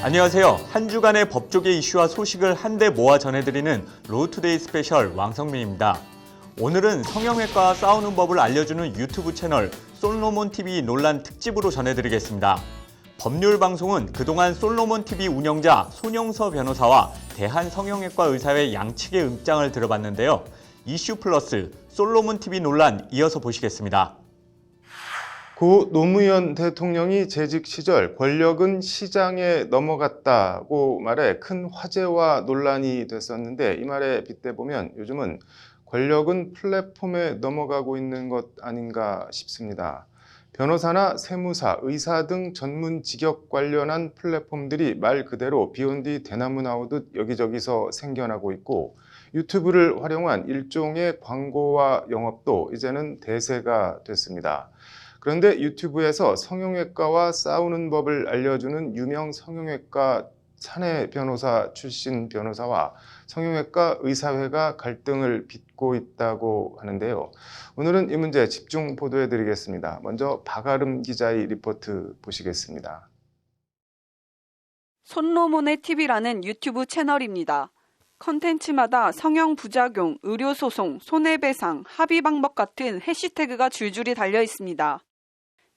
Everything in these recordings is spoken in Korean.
안녕하세요. 한 주간의 법조계 이슈와 소식을 한데 모아 전해드리는 로우투데이 스페셜 왕성민입니다. 오늘은 성형외과와 싸우는 법을 알려주는 유튜브 채널 솔로몬TV 논란 특집으로 전해드리겠습니다. 법률방송은 그동안 솔로몬TV 운영자 손영서 변호사와 대한성형외과 의사회 양측의 입장을 들어봤는데요. 이슈 플러스 솔로몬TV 논란 이어서 보시겠습니다. 고 노무현 대통령이 재직 시절 권력은 시장에 넘어갔다고 말해 큰 화제와 논란이 됐었는데, 이 말에 빗대보면 요즘은 권력은 플랫폼에 넘어가고 있는 것 아닌가 싶습니다. 변호사나 세무사, 의사 등 전문 직역 관련한 플랫폼들이 말 그대로 비온 뒤 대나무 나오듯 여기저기서 생겨나고 있고, 유튜브를 활용한 일종의 광고와 영업도 이제는 대세가 됐습니다. 그런데 유튜브에서 성형외과와 싸우는 법을 알려주는 유명 성형외과 사내 변호사 출신 변호사와 성형외과 의사회가 갈등을 빚고 있다고 하는데요. 오늘은 이 문제 집중 보도해드리겠습니다. 먼저 박아름 기자의 리포트 보시겠습니다. 손로몬의 TV라는 유튜브 채널입니다. 컨텐츠마다 성형 부작용, 의료소송, 손해배상, 합의 방법 같은 해시태그가 줄줄이 달려 있습니다.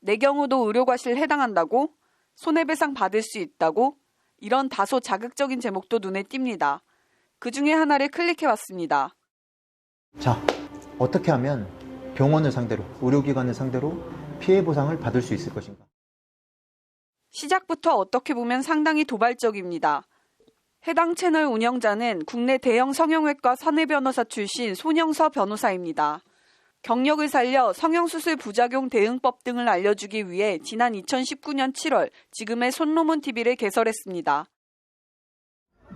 내 경우도 의료과실 해당한다고? 손해배상 받을 수 있다고? 이런 다소 자극적인 제목도 눈에 띕니다. 그 중에 하나를 클릭해봤습니다. 자, 어떻게 하면 병원을 상대로, 의료기관을 상대로 피해 보상을 받을 수 있을 것인가? 시작부터 어떻게 보면 상당히 도발적입니다. 해당 채널 운영자는 국내 대형 성형외과 사내 변호사 출신 손영서 변호사입니다. 경력을 살려 성형수술 부작용 대응법 등을 알려주기 위해 지난 2019년 7월 지금의 손로몬TV를 개설했습니다.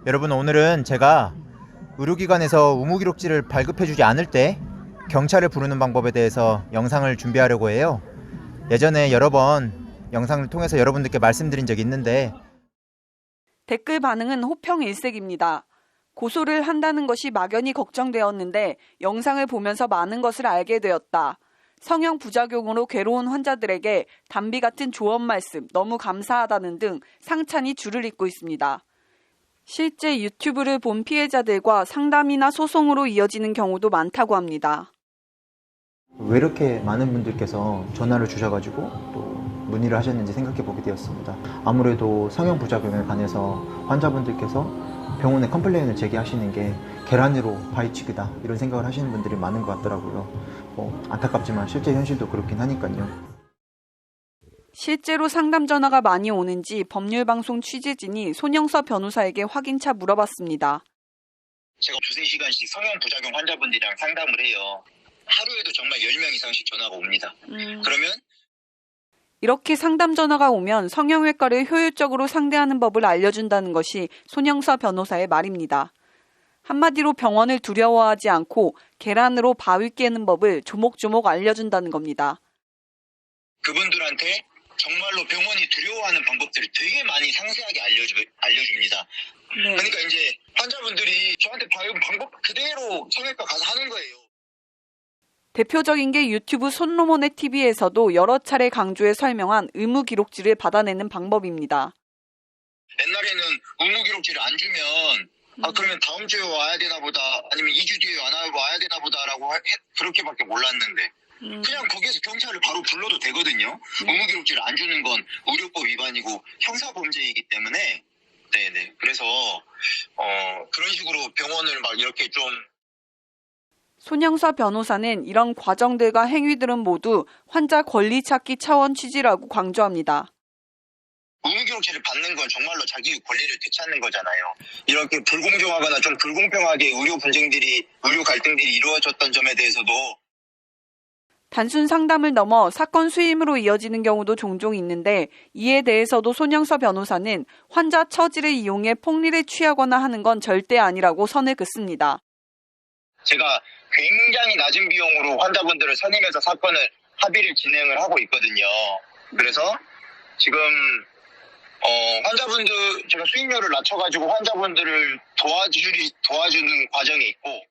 여러분, 오늘은 제가 의료기관에서 의무기록지를 발급해주지 않을 때 경찰을 부르는 방법에 대해서 영상을 준비하려고 해요. 예전에 여러 번 영상을 통해서 여러분들께 말씀드린 적이 있는데, 댓글 반응은 호평일색입니다. 고소를 한다는 것이 막연히 걱정되었는데 영상을 보면서 많은 것을 알게 되었다. 성형 부작용으로 괴로운 환자들에게 담비 같은 조언 말씀 너무 감사하다는 등 상찬이 줄을 잇고 있습니다. 실제 유튜브를 본 피해자들과 상담이나 소송으로 이어지는 경우도 많다고 합니다. 왜 이렇게 많은 분들께서 전화를 주셔가지고 또 문의를 하셨는지 생각해 보게 되었습니다. 아무래도 성형 부작용에 관해서 환자분들께서 병원에 컴플레인을 제기하시는 게 계란으로 바위치기다, 이런 생각을 하시는 분들이 많은 것 같더라고요. 안타깝지만 실제 현실도 그렇긴 하니까요. 실제로 상담 전화가 많이 오는지 법률방송 취재진이 손영서 변호사에게 확인차 물어봤습니다. 제가 두세 시간씩 성형 부작용 환자분들이랑 상담을 해요. 하루에도 정말 10명 이상씩 전화가 옵니다. 그러면 이렇게 상담 전화가 오면 성형외과를 효율적으로 상대하는 법을 알려준다는 것이 손영서 변호사의 말입니다. 한마디로 병원을 두려워하지 않고 계란으로 바위 깨는 법을 조목조목 알려준다는 겁니다. 그분들한테 정말로 병원이 두려워하는 방법들을 되게 많이 상세하게 알려줍니다. 네. 그러니까 이제 환자분들이 저한테 방법 그대로 성형외과 가서 하는 거예요. 대표적인 게 유튜브 손로몬의 TV에서도 여러 차례 강조해 설명한 의무기록지를 받아내는 방법입니다. 옛날에는 의무기록지를 안 주면 그러면 다음 주에 와야 되나 보다, 아니면 2주 뒤에 와야 되나 보다라고 그렇게밖에 몰랐는데 그냥 거기에서 경찰을 바로 불러도 되거든요. 의무기록지를 안 주는 건 의료법 위반이고 형사범죄이기 때문에. 네네. 그래서 그런 식으로 병원을 막 이렇게 좀. 손영서 변호사는 이런 과정들과 행위들은 모두 환자 권리 찾기 차원 취지라고 강조합니다. 의무기록지를 받는 건 정말로 자기 권리를 되찾는 거잖아요. 이렇게 불공정하거나 좀 불공평하게 의료 갈등들이 이루어졌던 점에 대해서도 단순 상담을 넘어 사건 수임으로 이어지는 경우도 종종 있는데, 이에 대해서도 손영서 변호사는 환자 처지를 이용해 폭리를 취하거나 하는 건 절대 아니라고 선을 긋습니다. 제가 굉장히 낮은 비용으로 환자분들을 선임해서 사건을 합의를 진행을 하고 있거든요. 그래서 지금 환자분들 제가 수임료를 낮춰가지고 환자분들을 도와주는 과정이 있고.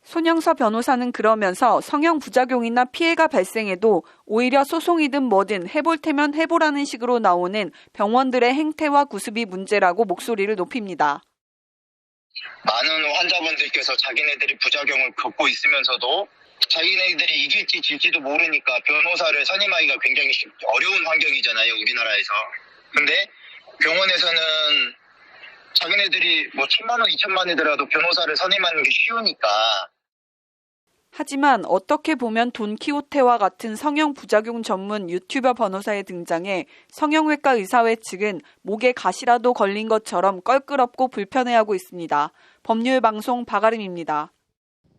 손영서 변호사는 그러면서 성형 부작용이나 피해가 발생해도 오히려 소송이든 뭐든 해볼 테면 해보라는 식으로 나오는 병원들의 행태와 구습이 문제라고 목소리를 높입니다. 많은 환자분들께서 자기네들이 부작용을 겪고 있으면서도 자기네들이 이길지 질지도 모르니까 변호사를 선임하기가 굉장히 어려운 환경이잖아요, 우리나라에서. 근데 병원에서는 자기네들이 뭐 1,000만 원, 2,000만 원이더라도 변호사를 선임하는 게 쉬우니까. 하지만 어떻게 보면 돈키호테와 같은 성형 부작용 전문 유튜버 변호사의 등장에 성형외과 의사회 측은 목에 가시라도 걸린 것처럼 껄끄럽고 불편해하고 있습니다. 법률방송 박아름입니다.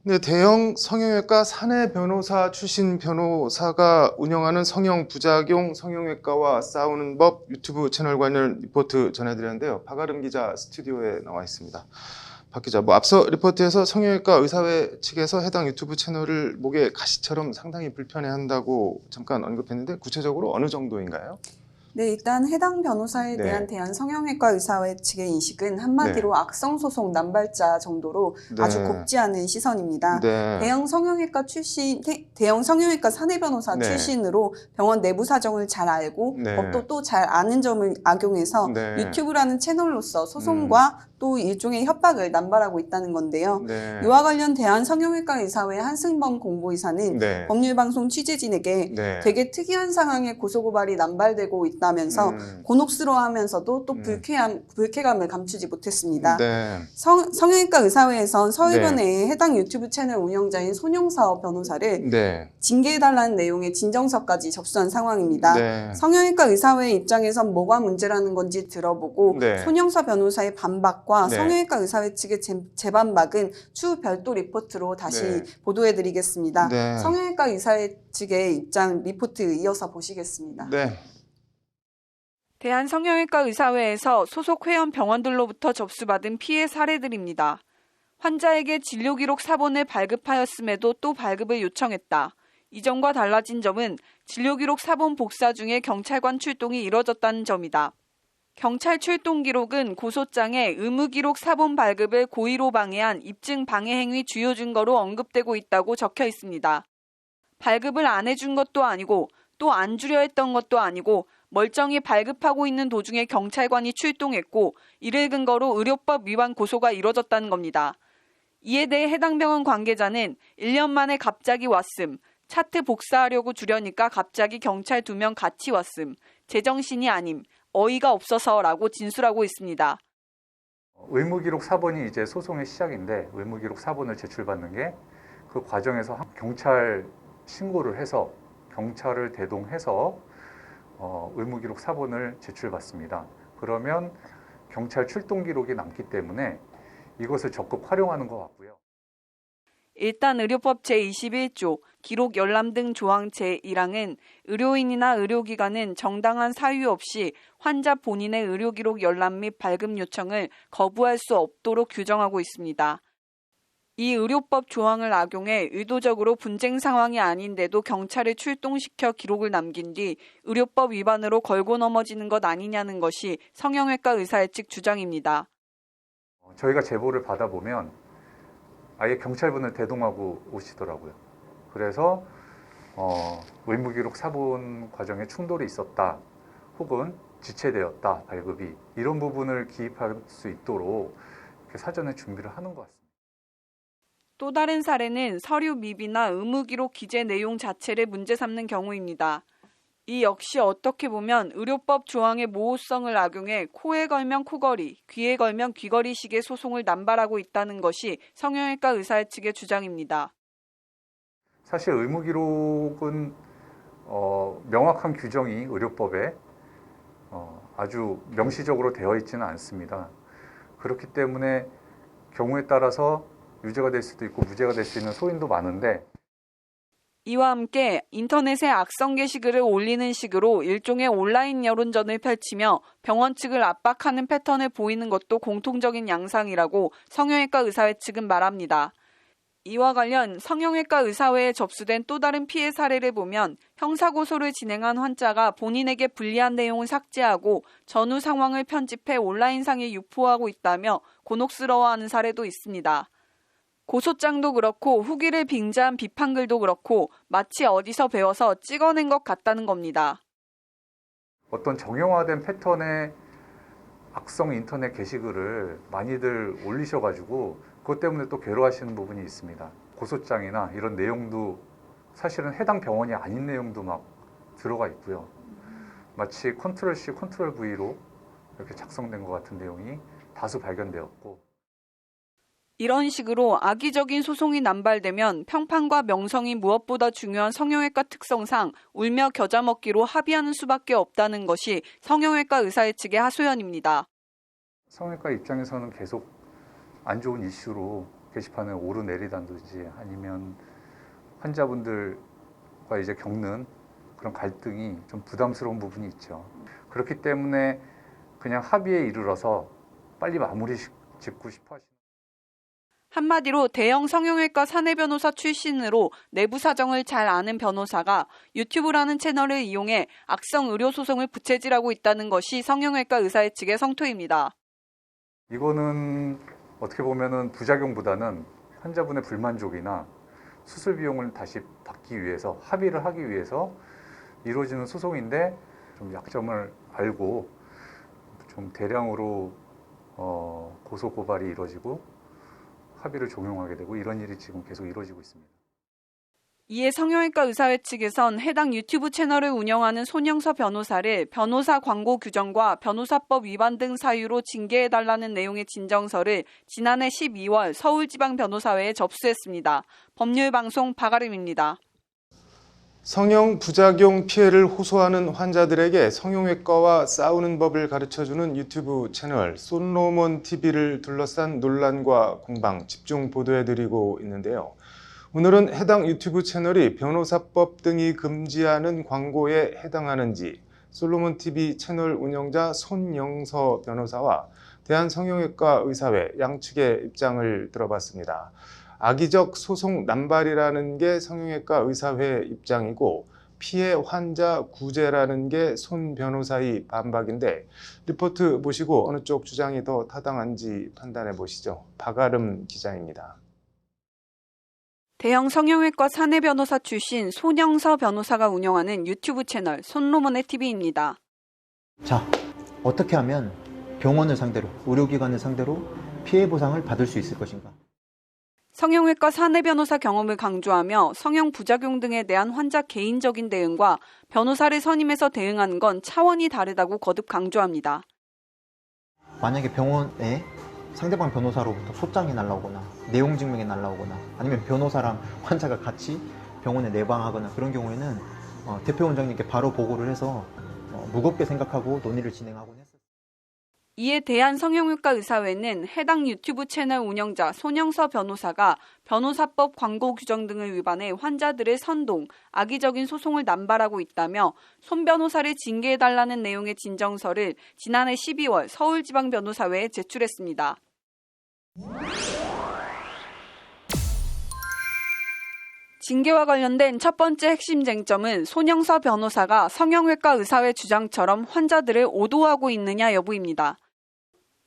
네, 대형 성형외과 사내 변호사 출신 변호사가 운영하는 성형 부작용 성형외과와 싸우는 법 유튜브 채널 관련 리포트 전해드렸는데요. 박아름 기자 스튜디오에 나와 있습니다. 박 기자, 앞서 리포트에서 성형외과 의사회 측에서 해당 유튜브 채널을 목에 가시처럼 상당히 불편해한다고 잠깐 언급했는데 구체적으로 어느 정도인가요? 네, 일단 해당 변호사에 네. 대한 대한성형외과 의사회 측의 인식은 한마디로 악성소송 남발자 정도로 네. 아주 곱지 않은 시선입니다. 네. 대형 성형외과 사내 변호사 네. 출신으로 병원 내부 사정을 잘 알고 네. 법도 또 잘 아는 점을 악용해서 네. 유튜브라는 채널로서 소송과 또 일종의 협박을 남발하고 있다는 건데요. 네. 이와 관련 대한성형외과 의사회 한승범 공보이사는 네. 법률방송 취재진에게 네. 되게 특이한 상황에 고소고발이 남발되고 있다면서 곤혹스러워하면서도 또 불쾌감을 감추지 못했습니다. 네. 성형외과 의사회에선 서울변의 해당 유튜브 채널 운영자인 손용서 변호사를 네. 징계해달라는 내용의 진정서까지 접수한 상황입니다. 네. 성형외과 의사회 입장에선 뭐가 문제라는 건지 들어보고 네. 손영서 변호사의 반박과 네. 성형외과 의사회 측의 재반박은 추후 별도 리포트로 다시 네. 보도해드리겠습니다. 네. 성형외과 의사회 측의 입장 리포트 이어서 보시겠습니다. 네. 대한성형외과 의사회에서 소속 회원 병원들로부터 접수받은 피해 사례들입니다. 환자에게 진료기록 사본을 발급하였음에도 또 발급을 요청했다. 이전과 달라진 점은 진료기록 사본 복사 중에 경찰관 출동이 이뤄졌다는 점이다. 경찰 출동 기록은 고소장에 의무기록 사본 발급을 고의로 방해한 입증 방해 행위 주요 증거로 언급되고 있다고 적혀 있습니다. 발급을 안 해준 것도 아니고 또 안 주려 했던 것도 아니고 멀쩡히 발급하고 있는 도중에 경찰관이 출동했고 이를 근거로 의료법 위반 고소가 이뤄졌다는 겁니다. 이에 대해 해당 병원 관계자는 1년 만에 갑자기 왔음, 차트 복사하려고 주려니까 갑자기 경찰 2명 같이 왔음, 제정신이 아님, 어이가 없어서라고 진술하고 있습니다. 의무기록 사본이 이제 소송의 시작인데 의무기록 사본을 제출받는 게 그 과정에서 경찰 신고를 해서 경찰을 대동해서 의무기록 사본을 제출받습니다. 그러면 경찰 출동 기록이 남기 때문에 이것을 적극 활용하는 것 같고요. 일단 의료법 제21조 기록 열람 등 조항 제1항은 의료인이나 의료기관은 정당한 사유 없이 환자 본인의 의료기록 열람 및 발급 요청을 거부할 수 없도록 규정하고 있습니다. 이 의료법 조항을 악용해 의도적으로 분쟁 상황이 아닌데도 경찰을 출동시켜 기록을 남긴 뒤 의료법 위반으로 걸고 넘어지는 것 아니냐는 것이 성형외과 의사회 측 주장입니다. 저희가 제보를 받아보면 아예 경찰분을 대동하고 오시더라고요. 그래서 의무기록 사본 과정에 충돌이 있었다 혹은 지체되었다 발급이 이런 부분을 기입할 수 있도록 이렇게 사전에 준비를 하는 것 같습니다. 또 다른 사례는 서류 미비나 의무기록 기재 내용 자체를 문제 삼는 경우입니다. 이 역시 어떻게 보면 의료법 조항의 모호성을 악용해 코에 걸면 코걸이, 귀에 걸면 귀걸이식의 소송을 남발하고 있다는 것이 성형외과 의사회 측의 주장입니다. 사실 의무기록은 명확한 규정이 의료법에 아주 명시적으로 되어 있지는 않습니다. 그렇기 때문에 경우에 따라서 유죄가 될 수도 있고 무죄가 될 수 있는 소인도 많은데 이와 함께 인터넷에 악성 게시글을 올리는 식으로 일종의 온라인 여론전을 펼치며 병원 측을 압박하는 패턴을 보이는 것도 공통적인 양상이라고 성형외과 의사회 측은 말합니다. 이와 관련 성형외과 의사회에 접수된 또 다른 피해 사례를 보면 형사고소를 진행한 환자가 본인에게 불리한 내용을 삭제하고 전후 상황을 편집해 온라인상에 유포하고 있다며 곤혹스러워하는 사례도 있습니다. 고소장도 그렇고 후기를 빙자한 비판글도 그렇고 마치 어디서 배워서 찍어낸 것 같다는 겁니다. 어떤 정형화된 패턴의 악성 인터넷 게시글을 많이들 올리셔가지고 그것 때문에 또 괴로워하시는 부분이 있습니다. 고소장이나 이런 내용도 사실은 해당 병원이 아닌 내용도 막 들어가 있고요. 마치 컨트롤 C, 컨트롤 V로 이렇게 작성된 것 같은 내용이 다수 발견되었고, 이런 식으로 악의적인 소송이 남발되면 평판과 명성이 무엇보다 중요한 성형외과 특성상 울며 겨자 먹기로 합의하는 수밖에 없다는 것이 성형외과 의사회 측의 하소연입니다. 성형외과 입장에서는 계속 안 좋은 이슈로 게시판을 오르내리다든지 아니면 환자분들과 이제 겪는 그런 갈등이 좀 부담스러운 부분이 있죠. 그렇기 때문에 그냥 합의에 이르러서 빨리 마무리 짓고 싶어 하시는. 한마디로 대형 성형외과 사내 변호사 출신으로 내부 사정을 잘 아는 변호사가 유튜브라는 채널을 이용해 악성 의료 소송을 부채질하고 있다는 것이 성형외과 의사회 측의 성토입니다. 이거는 어떻게 보면은 부작용보다는 환자분의 불만족이나 수술 비용을 다시 받기 위해서 합의를 하기 위해서 이루어지는 소송인데 좀 약점을 알고 좀 대량으로 고소 고발이 이루어지고 합의를 종용하게 되고 이런 일이 지금 계속 이루어지고 있습니다. 이에 성형외과 의사회 측에선 해당 유튜브 채널을 운영하는 손영서 변호사를 변호사 광고 규정과 변호사법 위반 등 사유로 징계해달라는 내용의 진정서를 지난해 12월 서울지방변호사회에 접수했습니다. 법률방송 박아름입니다. 성형 부작용 피해를 호소하는 환자들에게 성형외과와 싸우는 법을 가르쳐주는 유튜브 채널 솔로몬 TV를 둘러싼 논란과 공방 집중 보도해드리고 있는데요. 오늘은 해당 유튜브 채널이 변호사법 등이 금지하는 광고에 해당하는지 솔로몬 TV 채널 운영자 손영서 변호사와 대한성형외과 의사회 양측의 입장을 들어봤습니다. 악의적 소송 남발이라는 게 성형외과 의사회 입장이고 피해 환자 구제라는 게 손 변호사의 반박인데 리포트 보시고 어느 쪽 주장이 더 타당한지 판단해 보시죠. 박아름 기자입니다. 대형 성형외과 사내 변호사 출신 손영서 변호사가 운영하는 유튜브 채널 손로몬의 TV입니다. 자, 어떻게 하면 병원을 상대로, 의료기관을 상대로 피해 보상을 받을 수 있을 것인가? 성형외과 사내 변호사 경험을 강조하며 성형 부작용 등에 대한 환자 개인적인 대응과 변호사를 선임해서 대응하는 건 차원이 다르다고 거듭 강조합니다. 만약에 병원에 상대방 변호사로부터 소장이 날라오거나 내용 증명이 날라오거나 아니면 변호사랑 환자가 같이 병원에 내방하거나 그런 경우에는 대표 원장님께 바로 보고를 해서 무겁게 생각하고 논의를 진행하곤 했어요. 이에 대한성형외과 의사회는 해당 유튜브 채널 운영자 손영서 변호사가 변호사법 광고 규정 등을 위반해 환자들의 선동, 악의적인 소송을 남발하고 있다며 손 변호사를 징계해달라는 내용의 진정서를 지난해 12월 서울지방변호사회에 제출했습니다. 징계와 관련된 첫 번째 핵심 쟁점은 손영서 변호사가 성형외과 의사회 주장처럼 환자들을 오도하고 있느냐 여부입니다.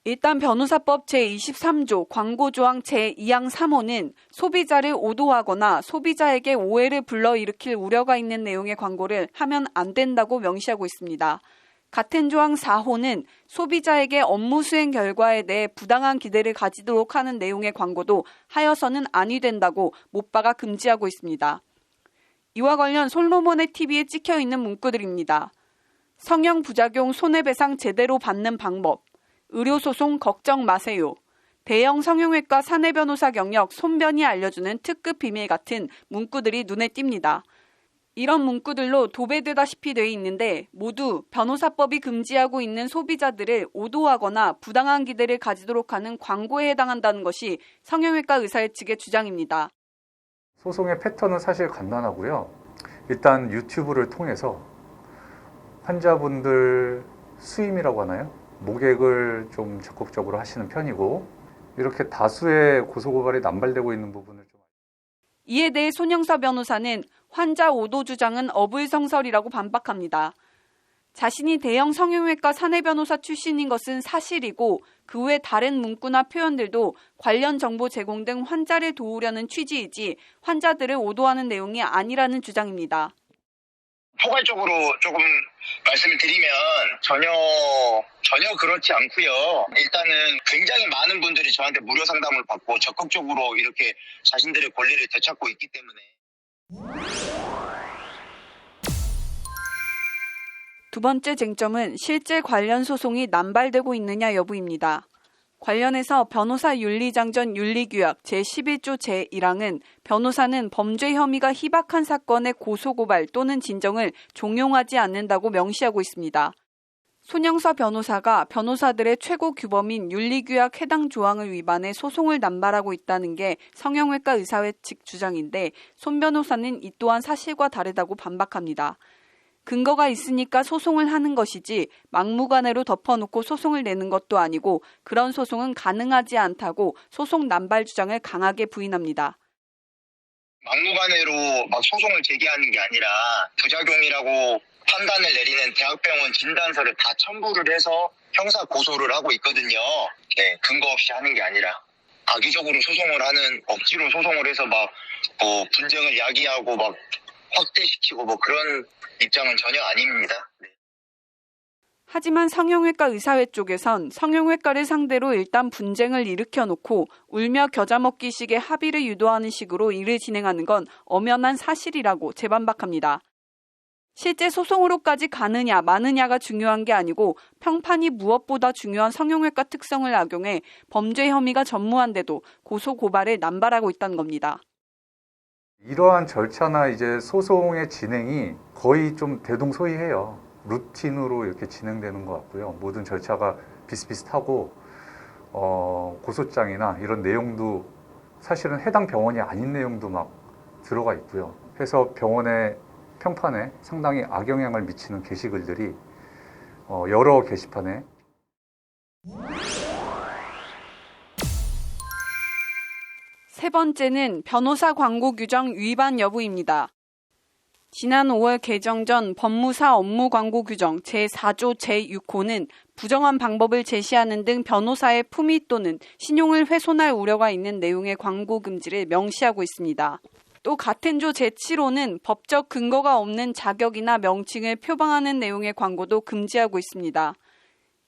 일단 변호사법 제23조 광고조항 제2항 3호는 소비자를 오도하거나 소비자에게 오해를 불러일으킬 우려가 있는 내용의 광고를 하면 안 된다고 명시하고 있습니다. 같은 조항 4호는 소비자에게 업무 수행 결과에 대해 부당한 기대를 가지도록 하는 내용의 광고도 하여서는 아니 된다고 못 박아 금지하고 있습니다. 이와 관련 솔로몬의 TV에 찍혀있는 문구들입니다. 성형 부작용 손해배상 제대로 받는 방법, 의료소송 걱정 마세요, 대형 성형외과 사내 변호사 경력 손변이 알려주는 특급 비밀 같은 문구들이 눈에 띕니다. 이런 문구들로 도배되다시피 돼 있는데 모두 변호사법이 금지하고 있는 소비자들을 오도하거나 부당한 기대를 가지도록 하는 광고에 해당한다는 것이 성형외과 의사회 측의 주장입니다. 소송의 패턴은 사실 간단하고요. 일단 유튜브를 통해서 환자분들 수임이라고 하나요? 모객을 좀 적극적으로 하시는 편이고 이렇게 다수의 고소고발이 남발되고 있는 부분을 좀. 이에 대해 손영서 변호사는 환자 오도 주장은 어불성설이라고 반박합니다. 자신이 대형 성형외과 사내 변호사 출신인 것은 사실이고 그 외 다른 문구나 표현들도 관련 정보 제공 등 환자를 도우려는 취지이지 환자들을 오도하는 내용이 아니라는 주장입니다. 포괄적으로 조금 말씀을 드리면 전혀 그렇지 않고요. 일단은 굉장히 많은 분들이 저한테 무료 상담을 받고 적극적으로 이렇게 자신들의 권리를 되찾고 있기 때문에. 두 번째 쟁점은 실제 관련 소송이 남발되고 있느냐 여부입니다. 관련해서 변호사 윤리장전 윤리규약 제11조 제1항은 변호사는 범죄 혐의가 희박한 사건의 고소고발 또는 진정을 종용하지 않는다고 명시하고 있습니다. 손영서 변호사가 변호사들의 최고 규범인 윤리규약 해당 조항을 위반해 소송을 남발하고 있다는 게 성형외과 의사회 측 주장인데 손 변호사는 이 또한 사실과 다르다고 반박합니다. 근거가 있으니까 소송을 하는 것이지 막무가내로 덮어놓고 소송을 내는 것도 아니고 그런 소송은 가능하지 않다고 소송 남발 주장을 강하게 부인합니다. 막무가내로 막 소송을 제기하는 게 아니라 부작용이라고 판단을 내리는 대학병원 진단서를 다 첨부를 해서 형사 고소를 하고 있거든요. 네, 근거 없이 하는 게 아니라 악의적으로 소송을 하는 억지로 소송을 해서 막 분쟁을 야기하고 막 확대시키고 그런 입장은 전혀 아닙니다. 네. 하지만 성형외과 의사회 쪽에선 성형외과를 상대로 일단 분쟁을 일으켜놓고 울며 겨자 먹기식의 합의를 유도하는 식으로 일을 진행하는 건 엄연한 사실이라고 재반박합니다. 실제 소송으로까지 가느냐 마느냐가 중요한 게 아니고 평판이 무엇보다 중요한 성형외과 특성을 악용해 범죄 혐의가 전무한데도 고소 고발을 남발하고 있다는 겁니다. 이러한 절차나 이제 소송의 진행이 거의 좀 대동소이해요. 루틴으로 이렇게 진행되는 것 같고요. 모든 절차가 비슷비슷하고 고소장이나 이런 내용도 사실은 해당 병원이 아닌 내용도 막 들어가 있고요. 해서 병원의 평판에 상당히 악영향을 미치는 게시글들이 여러 게시판에. 세 번째는 변호사 광고 규정 위반 여부입니다. 지난 5월 개정 전 법무사 업무 광고 규정 제4조 제6호는 부정한 방법을 제시하는 등 변호사의 품위 또는 신용을 훼손할 우려가 있는 내용의 광고 금지를 명시하고 있습니다. 또 같은 조 제7호는 법적 근거가 없는 자격이나 명칭을 표방하는 내용의 광고도 금지하고 있습니다.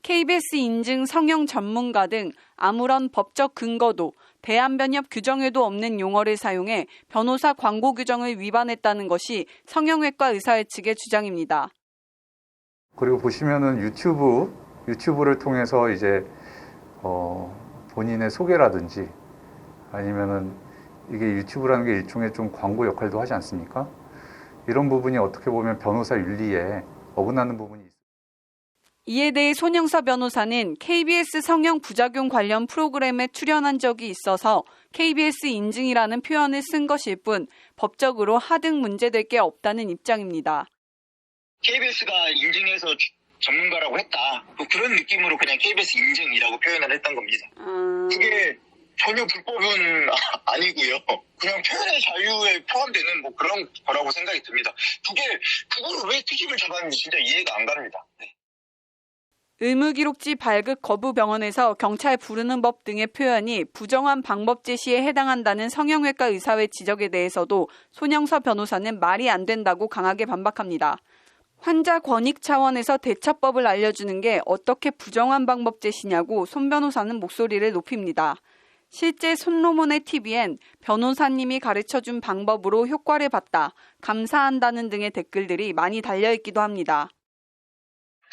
KBS 인증 성형 전문가 등 아무런 법적 근거도 대한변협 규정에도 없는 용어를 사용해 변호사 광고 규정을 위반했다는 것이 성형외과 의사회 측의 주장입니다. 그리고 보시면은 유튜브를 통해서 이제 본인의 소개라든지 아니면은 이게 유튜브라는 게 일종의 좀 광고 역할도 하지 않습니까? 이런 부분이 어떻게 보면 변호사 윤리에 어긋나는 부분이 있습니다. 이에 대해 손영서 변호사는 KBS 성형 부작용 관련 프로그램에 출연한 적이 있어서 KBS 인증이라는 표현을 쓴 것일 뿐 법적으로 하등 문제될 게 없다는 입장입니다. KBS가 인증해서 전문가라고 했다. 그런 느낌으로 그냥 KBS 인증이라고 표현을 했던 겁니다. 그게 전혀 불법은 아니고요. 그냥 표현의 자유에 포함되는 그런 거라고 생각이 듭니다. 그거를 왜 트집을 잡았는지 진짜 이해가 안 갑니다. 네. 의무기록지 발급 거부 병원에서 경찰 부르는 법 등의 표현이 부정한 방법 제시에 해당한다는 성형외과 의사회 지적에 대해서도 손영서 변호사는 말이 안 된다고 강하게 반박합니다. 환자 권익 차원에서 대처법을 알려주는 게 어떻게 부정한 방법 제시냐고 손 변호사는 목소리를 높입니다. 실제 손로몬의 TV엔 변호사님이 가르쳐준 방법으로 효과를 봤다, 감사한다는 등의 댓글들이 많이 달려있기도 합니다.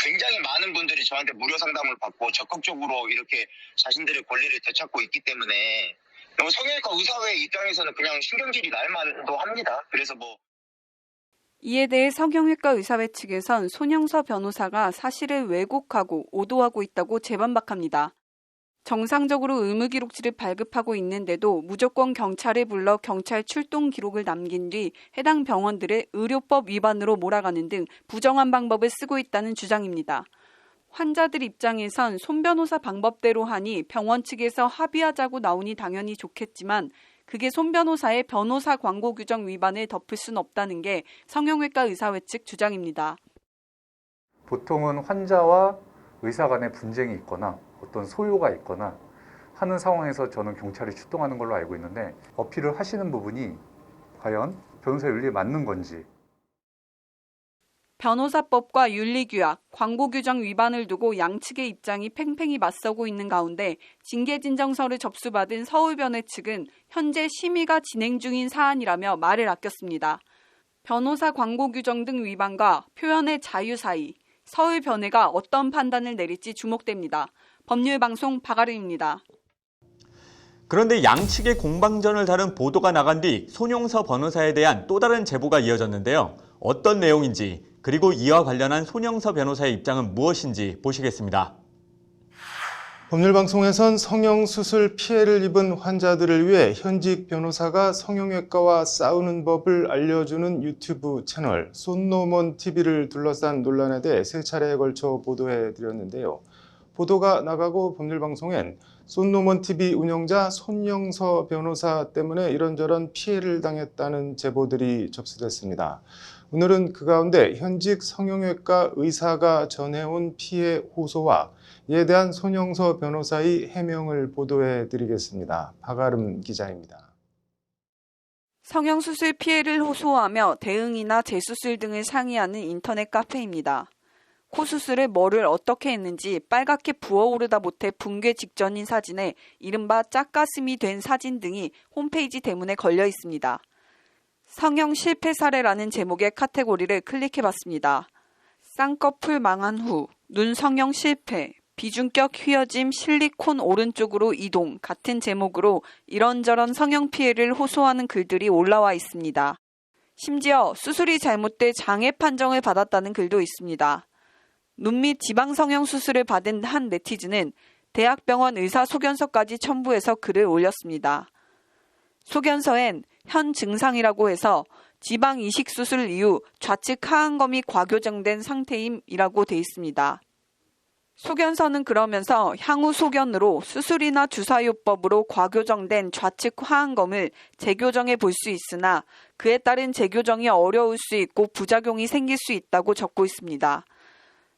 굉장히 많은 분들이 저한테 무료 상담을 받고 적극적으로 이렇게 자신들의 권리를 되찾고 있기 때문에 성형외과 의사회 입장에서는 그냥 신경질이 날 만도 합니다. 그래서 이에 대해 성형외과 의사회 측에선 손영서 변호사가 사실을 왜곡하고 오도하고 있다고 재반박합니다. 정상적으로 의무기록지를 발급하고 있는데도 무조건 경찰을 불러 경찰 출동 기록을 남긴 뒤 해당 병원들의 의료법 위반으로 몰아가는 등 부정한 방법을 쓰고 있다는 주장입니다. 환자들 입장에선 손 변호사 방법대로 하니 병원 측에서 합의하자고 나오니 당연히 좋겠지만 그게 손 변호사의 변호사 광고 규정 위반을 덮을 순 없다는 게 성형외과 의사회 측 주장입니다. 보통은 환자와 의사 간의 분쟁이 있거나 어떤 소요가 있거나 하는 상황에서 저는 경찰이 출동하는 걸로 알고 있는데 어필을 하시는 부분이 과연 변호사 윤리에 맞는 건지. 변호사법과 윤리규약, 광고규정 위반을 두고 양측의 입장이 팽팽히 맞서고 있는 가운데 징계진정서를 접수받은 서울변회 측은 현재 심의가 진행 중인 사안이라며 말을 아꼈습니다. 변호사 광고규정 등 위반과 표현의 자유 사이, 서울변회가 어떤 판단을 내릴지 주목됩니다. 법률방송 박아름입니다. 그런데 양측의 공방전을 다룬 보도가 나간 뒤 손용서 변호사에 대한 또 다른 제보가 이어졌는데요. 어떤 내용인지, 그리고 이와 관련한 손용서 변호사의 입장은 무엇인지 보시겠습니다. 법률방송에선 성형수술 피해를 입은 환자들을 위해 현직 변호사가 성형외과와 싸우는 법을 알려주는 유튜브 채널 손노먼 TV를 둘러싼 논란에 대해 세 차례에 걸쳐 보도해드렸는데요. 보도가 나가고 법률방송엔 손노먼 TV 운영자 손영서 변호사 때문에 이런저런 피해를 당했다는 제보들이 접수됐습니다. 오늘은 그 가운데 현직 성형외과 의사가 전해온 피해 호소와 이에 대한 손영서 변호사의 해명을 보도해드리겠습니다. 박아름 기자입니다. 성형수술 피해를 호소하며 대응이나 재수술 등을 상의하는 인터넷 카페입니다. 코수술에 뭐를 어떻게 했는지 빨갛게 부어오르다 못해 붕괴 직전인 사진에 이른바 짝가슴이 된 사진 등이 홈페이지 대문에 걸려 있습니다. 성형 실패 사례라는 제목의 카테고리를 클릭해봤습니다. 쌍꺼풀 망한 후, 눈 성형 실패, 비중격 휘어짐 실리콘 오른쪽으로 이동 같은 제목으로 이런저런 성형 피해를 호소하는 글들이 올라와 있습니다. 심지어 수술이 잘못돼 장애 판정을 받았다는 글도 있습니다. 눈 및 지방 성형 수술을 받은 한 네티즌은 대학병원 의사 소견서까지 첨부해서 글을 올렸습니다. 소견서엔 현 증상이라고 해서 지방 이식 수술 이후 좌측 하안검이 과교정된 상태임이라고 돼 있습니다. 소견서는 그러면서 향후 소견으로 수술이나 주사요법으로 과교정된 좌측 하안검을 재교정해 볼 수 있으나 그에 따른 재교정이 어려울 수 있고 부작용이 생길 수 있다고 적고 있습니다.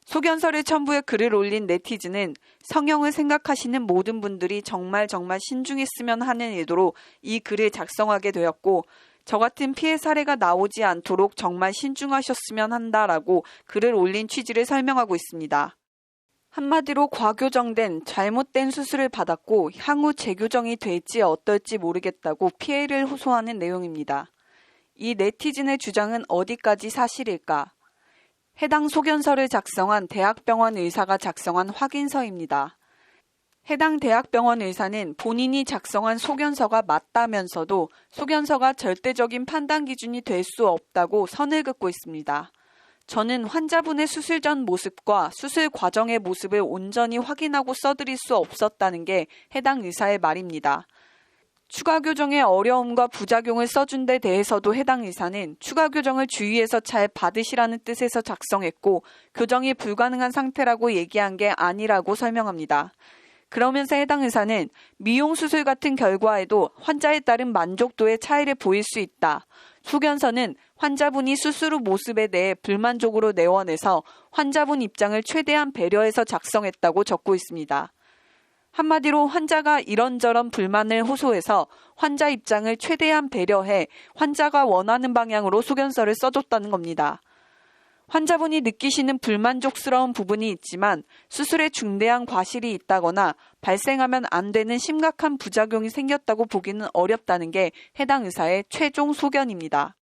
소견서를 첨부해 글을 올린 네티즌은 성형을 생각하시는 모든 분들이 정말 신중했으면 하는 의도로 이 글을 작성하게 되었고 저 같은 피해 사례가 나오지 않도록 정말 신중하셨으면 한다라고 글을 올린 취지를 설명하고 있습니다. 한마디로 과교정된 잘못된 수술을 받았고 향후 재교정이 될지 어떨지 모르겠다고 피해를 호소하는 내용입니다. 이 네티즌의 주장은 어디까지 사실일까? 해당 소견서를 작성한 대학병원 의사가 작성한 확인서입니다. 해당 대학병원 의사는 본인이 작성한 소견서가 맞다면서도 소견서가 절대적인 판단 기준이 될 수 없다고 선을 긋고 있습니다. 저는 환자분의 수술 전 모습과 수술 과정의 모습을 온전히 확인하고 써드릴 수 없었다는 게 해당 의사의 말입니다. 추가 교정의 어려움과 부작용을 써준 데 대해서도 해당 의사는 추가 교정을 주의해서 잘 받으시라는 뜻에서 작성했고 교정이 불가능한 상태라고 얘기한 게 아니라고 설명합니다. 그러면서 해당 의사는 미용 수술 같은 결과에도 환자에 따른 만족도의 차이를 보일 수 있다. 소견서는 환자분이 수술 후 모습에 대해 불만족으로 내원해서 환자분 입장을 최대한 배려해서 작성했다고 적고 있습니다. 한마디로 환자가 이런저런 불만을 호소해서 환자 입장을 최대한 배려해 환자가 원하는 방향으로 소견서를 써줬다는 겁니다. 환자분이 느끼시는 불만족스러운 부분이 있지만 수술에 중대한 과실이 있다거나 발생하면 안 되는 심각한 부작용이 생겼다고 보기는 어렵다는 게 해당 의사의 최종 소견입니다.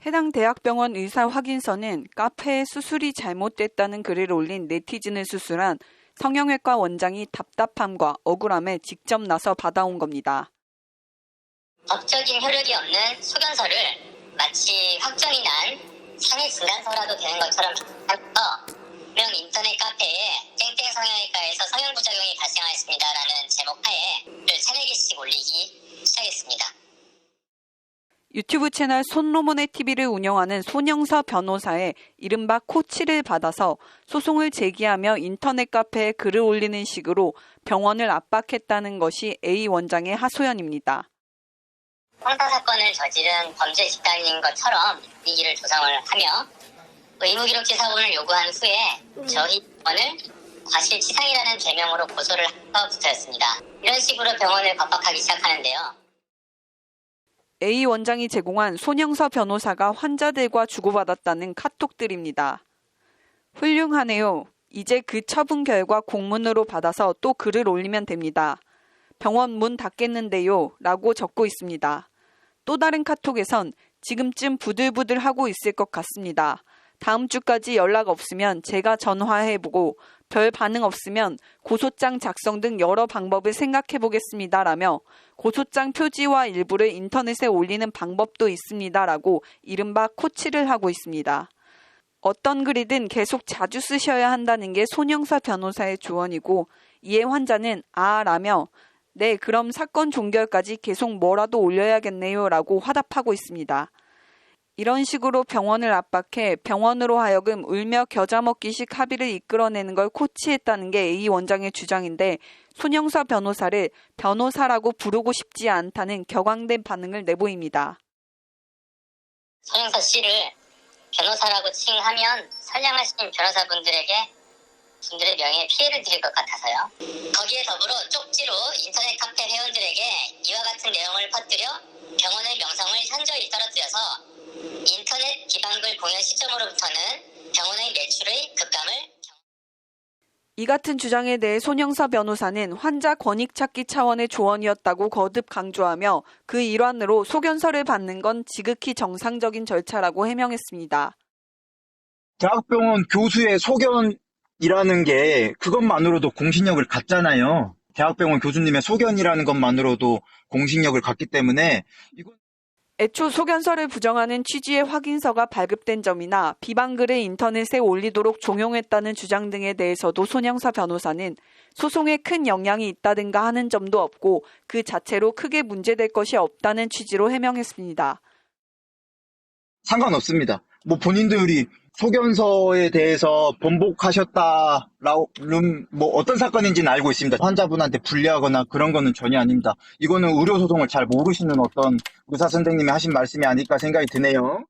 해당 대학병원 의사 확인서는 카페에 수술이 잘못됐다는 글을 올린 네티즌을 수술한 성형외과 원장이 답답함과 억울함에 직접 나서 받아온 겁니다. 법적인 효력이 없는 소견서를 마치 확정이 난 상해 진단서라도 되는 것처럼 명 인터넷 카페에 땡땡 성형외과에서 성형부작용이 발생하였습니다라는 제목 하에 글 3-4개씩 올리기 시작했습니다. 유튜브 채널 손노몬의 TV를 운영하는 손영서 변호사의 이른바 코치를 받아서 소송을 제기하며 인터넷 카페에 글을 올리는 식으로 병원을 압박했다는 것이 A 원장의 하소연입니다. 형사 사건을 저지른 범죄 집단인 것처럼 이기를 조성을 하며 의무기록지 사본을 요구한 후에 저희 병원을 과실치상이라는 죄명으로 고소를 한 것부터였습니다. 이런 식으로 병원을 압박하기 시작하는데요. A 원장이 제공한 손영서 변호사가 환자들과 주고받았다는 카톡들입니다. 훌륭하네요. 이제 그 처분 결과 공문으로 받아서 또 글을 올리면 됩니다. 병원 문 닫겠는데요. 라고 적고 있습니다. 또 다른 카톡에선 지금쯤 부들부들하고 있을 것 같습니다. 다음 주까지 연락 없으면 제가 전화해보고 별 반응 없으면 고소장 작성 등 여러 방법을 생각해보겠습니다. 라며 고소장 표지와 일부를 인터넷에 올리는 방법도 있습니다. 라고 이른바 코치를 하고 있습니다. 어떤 글이든 계속 자주 쓰셔야 한다는 게 손영서 변호사의 조언이고 이에 환자는 라며 네, 그럼 사건 종결까지 계속 뭐라도 올려야겠네요. 라고 화답하고 있습니다. 이런 식으로 병원을 압박해 병원으로 하여금 울며 겨자 먹기식 합의를 이끌어내는 걸 코치했다는 게 A 원장의 주장인데 손영서 변호사를 변호사라고 부르고 싶지 않다는 격앙된 반응을 내보입니다. 손영서 씨를 변호사라고 칭하면 선량하신 변호사분들의 명예에 피해를 드릴 것 같아서요. 거기에 더불어 쪽지로 인터넷 카페 회원들에게 이와 같은 내용을 퍼뜨려 병원의 명성을 현저히 떨어뜨려서 인터넷 비방글 공연 시점으로부터는 병원의 매출의 급감을 이 같은 주장에 대해 손영서 변호사는 환자 권익 찾기 차원의 조언이었다고 거듭 강조하며 그 일환으로 소견서를 받는 건 지극히 정상적인 절차라고 해명했습니다. 대학병원 교수의 소견이라는 게 그것만으로도 공신력을 갖잖아요. 대학병원 교수님의 소견이라는 것만으로도 공신력을 갖기 때문에 이건 애초 소견서를 부정하는 취지의 확인서가 발급된 점이나 비방글을 인터넷에 올리도록 종용했다는 주장 등에 대해서도 손영서 변호사는 소송에 큰 영향이 있다든가 하는 점도 없고 그 자체로 크게 문제될 것이 없다는 취지로 해명했습니다. 상관없습니다. 본인들이 소견서에 대해서 번복하셨다라고 어떤 사건인지는 알고 있습니다. 환자분한테 불리하거나 그런 거는 전혀 아닙니다. 이거는 의료소송을 잘 모르시는 어떤 의사 선생님이 하신 말씀이 아닐까 생각이 드네요.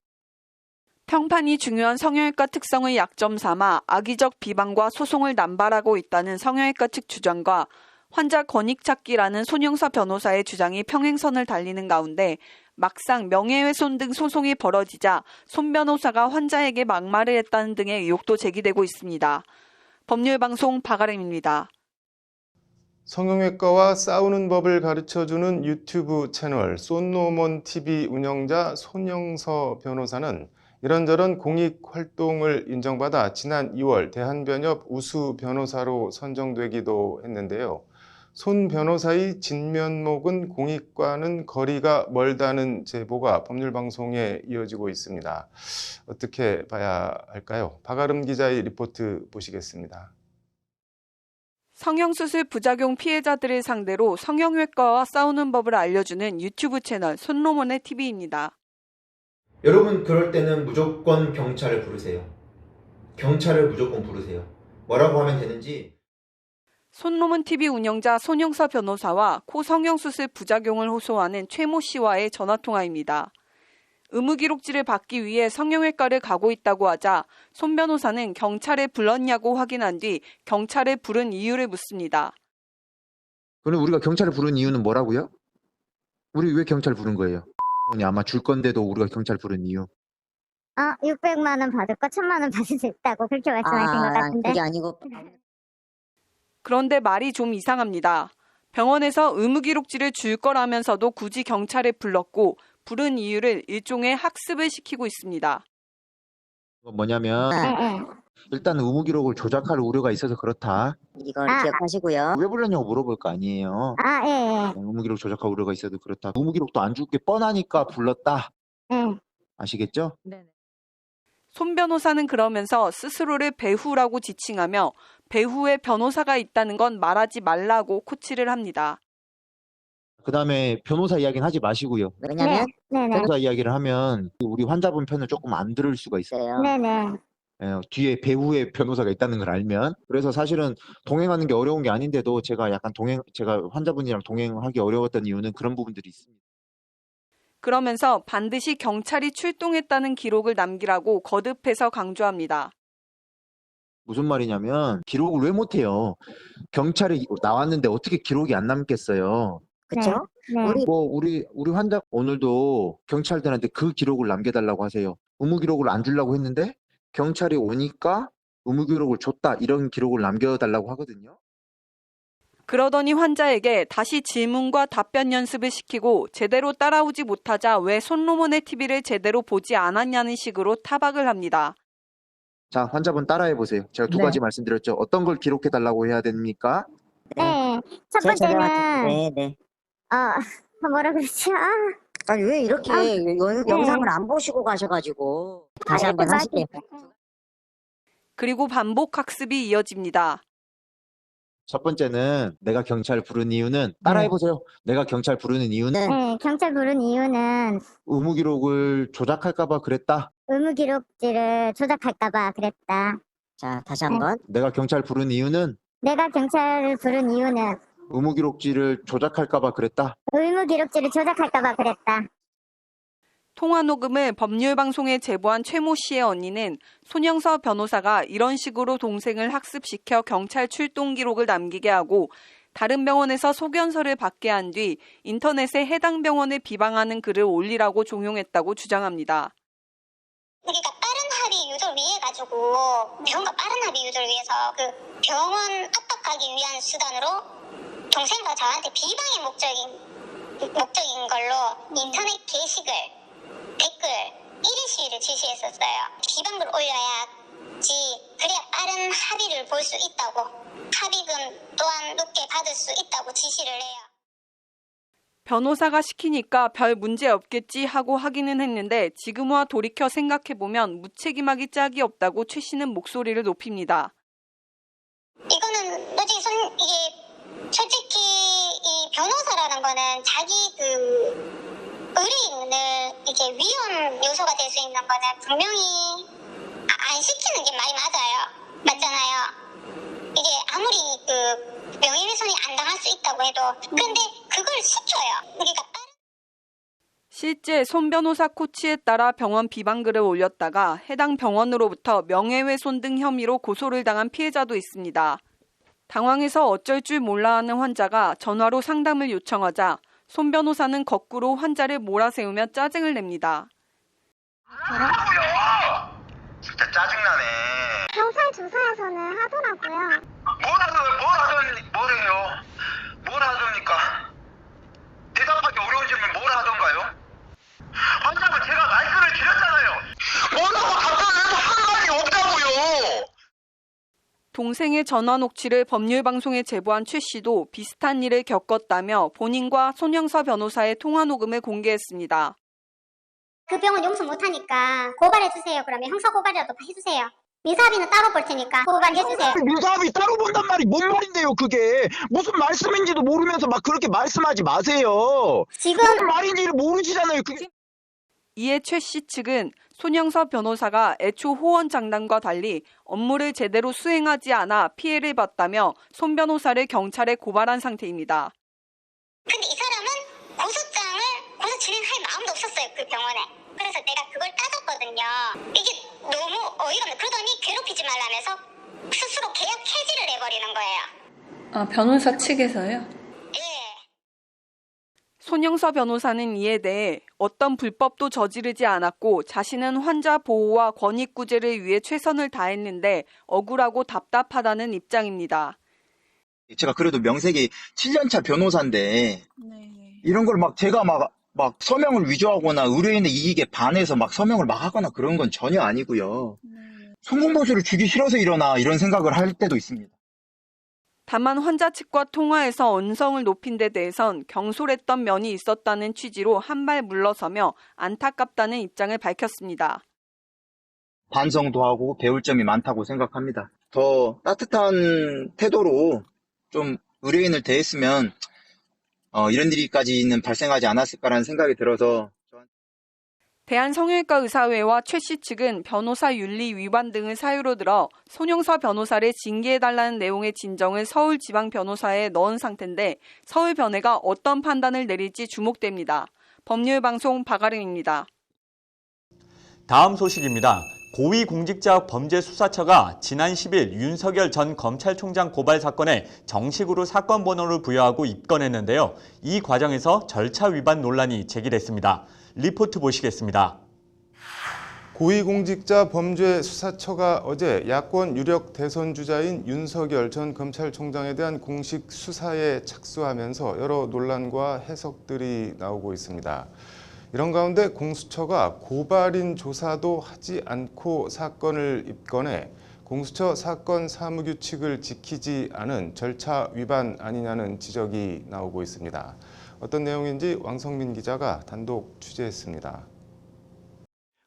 평판이 중요한 성형외과 특성의 약점 삼아 악의적 비방과 소송을 남발하고 있다는 성형외과 측 주장과 환자 권익 찾기라는 손영서 변호사의 주장이 평행선을 달리는 가운데 막상 명예훼손 등 소송이 벌어지자 손 변호사가 환자에게 막말을 했다는 등의 의혹도 제기되고 있습니다. 법률방송 박아름입니다. 성형외과와 싸우는 법을 가르쳐주는 유튜브 채널 쏜노먼 TV 운영자 손영서 변호사는 이런저런 공익 활동을 인정받아 지난 2월 대한변협 우수 변호사로 선정되기도 했는데요. 손 변호사의 진면목은 공익과는 거리가 멀다는 제보가 법률방송에 이어지고 있습니다. 어떻게 봐야 할까요? 박아름 기자의 리포트 보시겠습니다. 성형수술 부작용 피해자들을 상대로 성형외과와 싸우는 법을 알려주는 유튜브 채널 손노몬의 TV입니다. 여러분 그럴 때는 무조건 경찰을 부르세요. 경찰을 무조건 부르세요. 뭐라고 하면 되는지 손노문 TV 운영자 손영서 변호사와 코 성형수술 부작용을 호소하는 최모 씨와의 전화통화입니다. 의무기록지를 받기 위해 성형외과를 가고 있다고 하자 손 변호사는 경찰에 불렀냐고 확인한 뒤 경찰을 부른 이유를 묻습니다. 그럼 우리가 경찰을 부른 이유는 뭐라고요? 우리 왜 경찰 부른 거예요? 아마 줄 건데도 우리가 경찰 부른 이유. 600만 원 받을 거 1000만 원 받을 수 있다고 그렇게 말씀하신 것 같은데. 그게 아니고. 그런데 말이 좀 이상합니다. 병원에서 의무기록지를 줄 거라면서도 굳이 경찰에 불렀고 부른 이유를 일종의 학습을 시키고 있습니다. 뭐냐면 일단 의무기록을 조작할 우려가 있어서 그렇다. 이걸 기억하시고요. 왜 불렀냐고 물어볼 거 아니에요. 예. 의무기록 조작할 우려가 있어도 그렇다. 의무기록도 안 줄 게 뻔하니까 불렀다. 아시겠죠? 네. 손 변호사는 그러면서 스스로를 배후라고 지칭하며 배후에 변호사가 있다는 건 말하지 말라고 코치를 합니다. 그 다음에 변호사 이야기는 하지 마시고요. 왜냐면 변호사 이야기를 하면 우리 환자분 편을 조금 안 들을 수가 있어요. 네네. 뒤에 배후에 변호사가 있다는 걸 알면. 그래서 사실은 동행하는 게 어려운 게 아닌데도 제가 환자분이랑 동행하기 어려웠던 이유는 그런 부분들이 있습니다. 그러면서 반드시 경찰이 출동했다는 기록을 남기라고 거듭해서 강조합니다. 무슨 말이냐면 기록을 왜 못해요? 경찰이 나왔는데 어떻게 기록이 안 남겠어요? 그쵸? 네. 우리 환자 오늘도 경찰들한테 그 기록을 남겨달라고 하세요. 의무 기록을 안 주려고 했는데 경찰이 오니까 의무 기록을 줬다 이런 기록을 남겨달라고 하거든요. 그러더니 환자에게 다시 질문과 답변 연습을 시키고 제대로 따라오지 못하자 왜 손로몬의 TV를 제대로 보지 않았냐는 식으로 타박을 합니다. 자, 환자분 따라해 보세요. 제가 두 가지 말씀드렸죠. 어떤 걸 기록해 달라고 해야 됩니까? 네. 첫 번째는 뭐라 그러지? 아니 왜 이렇게 영상을 안 보시고 가셔가지고 다시 한번 하실게요. 그리고 반복 학습이 이어집니다. 첫 번째는 내가 경찰 부른 이유는 따라해 보세요. 내가 경찰 부르는 이유는 네, 경찰 부른 이유는 의무 기록을 조작할까 봐 그랬다. 의무 기록지를 조작할까봐 그랬다. 자 다시 한번. 내가 경찰 부른 이유는 내가 경찰을 부른 이유는 의무 기록지를 조작할까 봐 그랬다. 의무 기록지를 조작할까봐 그랬다. 통화 녹음을 법률방송에 제보한 최모 씨의 언니는 손영서 변호사가 이런 식으로 동생을 학습시켜 경찰 출동 기록을 남기게 하고 다른 병원에서 소견서를 받게 한 뒤 인터넷에 해당 병원을 비방하는 글을 올리라고 종용했다고 주장합니다. 그러니까 빠른 합의 유도를 위해 가지고 병원과 빠른 합의 유도를 위해서 그 병원 압박하기 위한 수단으로 동생과 저한테 비방의 목적인 걸로 인터넷 게시글 댓글 1위 시위를 지시했었어요. 비방글 올려야지 그래야 빠른 합의를 볼 수 있다고 합의금 또한 높게 받을 수 있다고 지시를 해요. 변호사가 시키니까 별 문제 없겠지 하고 하기는 했는데 지금과 돌이켜 생각해보면 무책임하기 짝이 없다고 최 씨는 목소리를 높입니다. 이거는 이게 솔직히 이 변호사라는 거는 자기 의뢰인을 이게 위험 요소가 될 수 있는 거는 분명히 안 시키는 게 많이 맞아요. 맞잖아요. 이게 아무리 명예훼손이 안 당할 수 있다고 해도 근데 그걸 시켜요. 그러니까 실제 손 변호사 코치에 따라 병원 비방글을 올렸다가 해당 병원으로부터 명예훼손 등 혐의로 고소를 당한 피해자도 있습니다. 당황해서 어쩔 줄 몰라 하는 환자가 전화로 상담을 요청하자 손 변호사는 거꾸로 환자를 몰아세우며 짜증을 냅니다. 뭐라고요? 진짜 짜증나네. 경찰 조사에서는 하더라고요. 뭘 하십니까? 대답하기 어려운 질문 뭘 하던가요? 환자가 제가 말씀을 드렸잖아요. 뭐라고 답변해도 상관이 없다고요. 동생의 전화 녹취를 법률방송에 제보한 최 씨도 비슷한 일을 겪었다며 본인과 손영서 변호사의 통화 녹음을 공개했습니다. 그 병원 용서 못하니까 고발해주세요. 그러면 형사 고발이라도 해주세요. 민사합의는 따로 볼 테니까 고발해주세요. 민사합의 따로 본단 말이 뭔 말인데요, 그게. 무슨 말씀인지도 모르면서 막 그렇게 말씀하지 마세요. 지금 무슨 말인지를 모르시잖아요, 그게. 이에 최 씨 측은 손영서 변호사가 애초 호언 장담과 달리 업무를 제대로 수행하지 않아 피해를 봤다며 손 변호사를 경찰에 고발한 상태입니다. 근데 이 사람은 고소 진행할 마음도 없었어요. 그 병원에. 그래서 내가 그걸 따졌거든요. 이게 너무 어이가 없네. 그러더니 괴롭히지 말라면서 스스로 계약 해지를 해버리는 거예요. 변호사 측에서요? 예. 손영서 변호사는 이에 대해 어떤 불법도 저지르지 않았고 자신은 환자 보호와 권익구제를 위해 최선을 다했는데 억울하고 답답하다는 입장입니다. 제가 그래도 명색이 7년차 변호사인데 이런 걸 막 제가 막 서명을 위조하거나 의뢰인의 이익에 반해서 막 서명을 막 하거나 그런 건 전혀 아니고요. 성공보수를 주기 싫어서 이런 생각을 할 때도 있습니다. 다만 환자 측과 통화에서 언성을 높인 데 대해선 경솔했던 면이 있었다는 취지로 한 발 물러서며 안타깝다는 입장을 밝혔습니다. 반성도 하고 배울 점이 많다고 생각합니다. 더 따뜻한 태도로 좀 의뢰인을 대했으면 이런 일까지는 발생하지 않았을까라는 생각이 들어서 대한성형외과 의사회와 최 씨 측은 변호사 윤리 위반 등을 사유로 들어 손영서 변호사를 징계해달라는 내용의 진정을 서울지방변호사회에 넣은 상태인데 서울변회가 어떤 판단을 내릴지 주목됩니다. 법률방송 박아름입니다. 다음 소식입니다. 고위공직자범죄수사처가 지난 10일 윤석열 전 검찰총장 고발 사건에 정식으로 사건 번호를 부여하고 입건했는데요. 이 과정에서 절차 위반 논란이 제기됐습니다. 리포트 보시겠습니다. 고위공직자범죄수사처가 어제 야권 유력 대선 주자인 윤석열 전 검찰총장에 대한 공식 수사에 착수하면서 여러 논란과 해석들이 나오고 있습니다. 이런 가운데 공수처가 고발인 조사도 하지 않고 사건을 입건해 공수처 사건 사무규칙을 지키지 않은 절차 위반 아니냐는 지적이 나오고 있습니다. 어떤 내용인지 왕성민 기자가 단독 취재했습니다.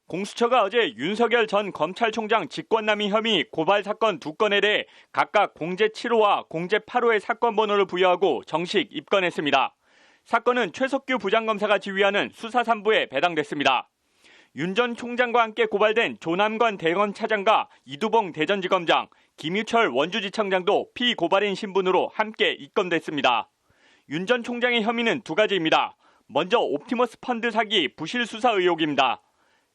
공수처가 어제 윤석열 전 검찰총장 직권남용 혐의 고발 사건 2건에 대해 각각 공제 7호와 공제 8호의 사건 번호를 부여하고 정식 입건했습니다. 사건은 최석규 부장검사가 지휘하는 수사산부에 배당됐습니다. 윤 전 총장과 함께 고발된 조남관 대검차장과 이두봉 대전지검장, 김유철 원주지청장도 피고발인 신분으로 함께 입건됐습니다. 윤 전 총장의 혐의는 2가지입니다. 먼저 옵티머스 펀드 사기 부실 수사 의혹입니다.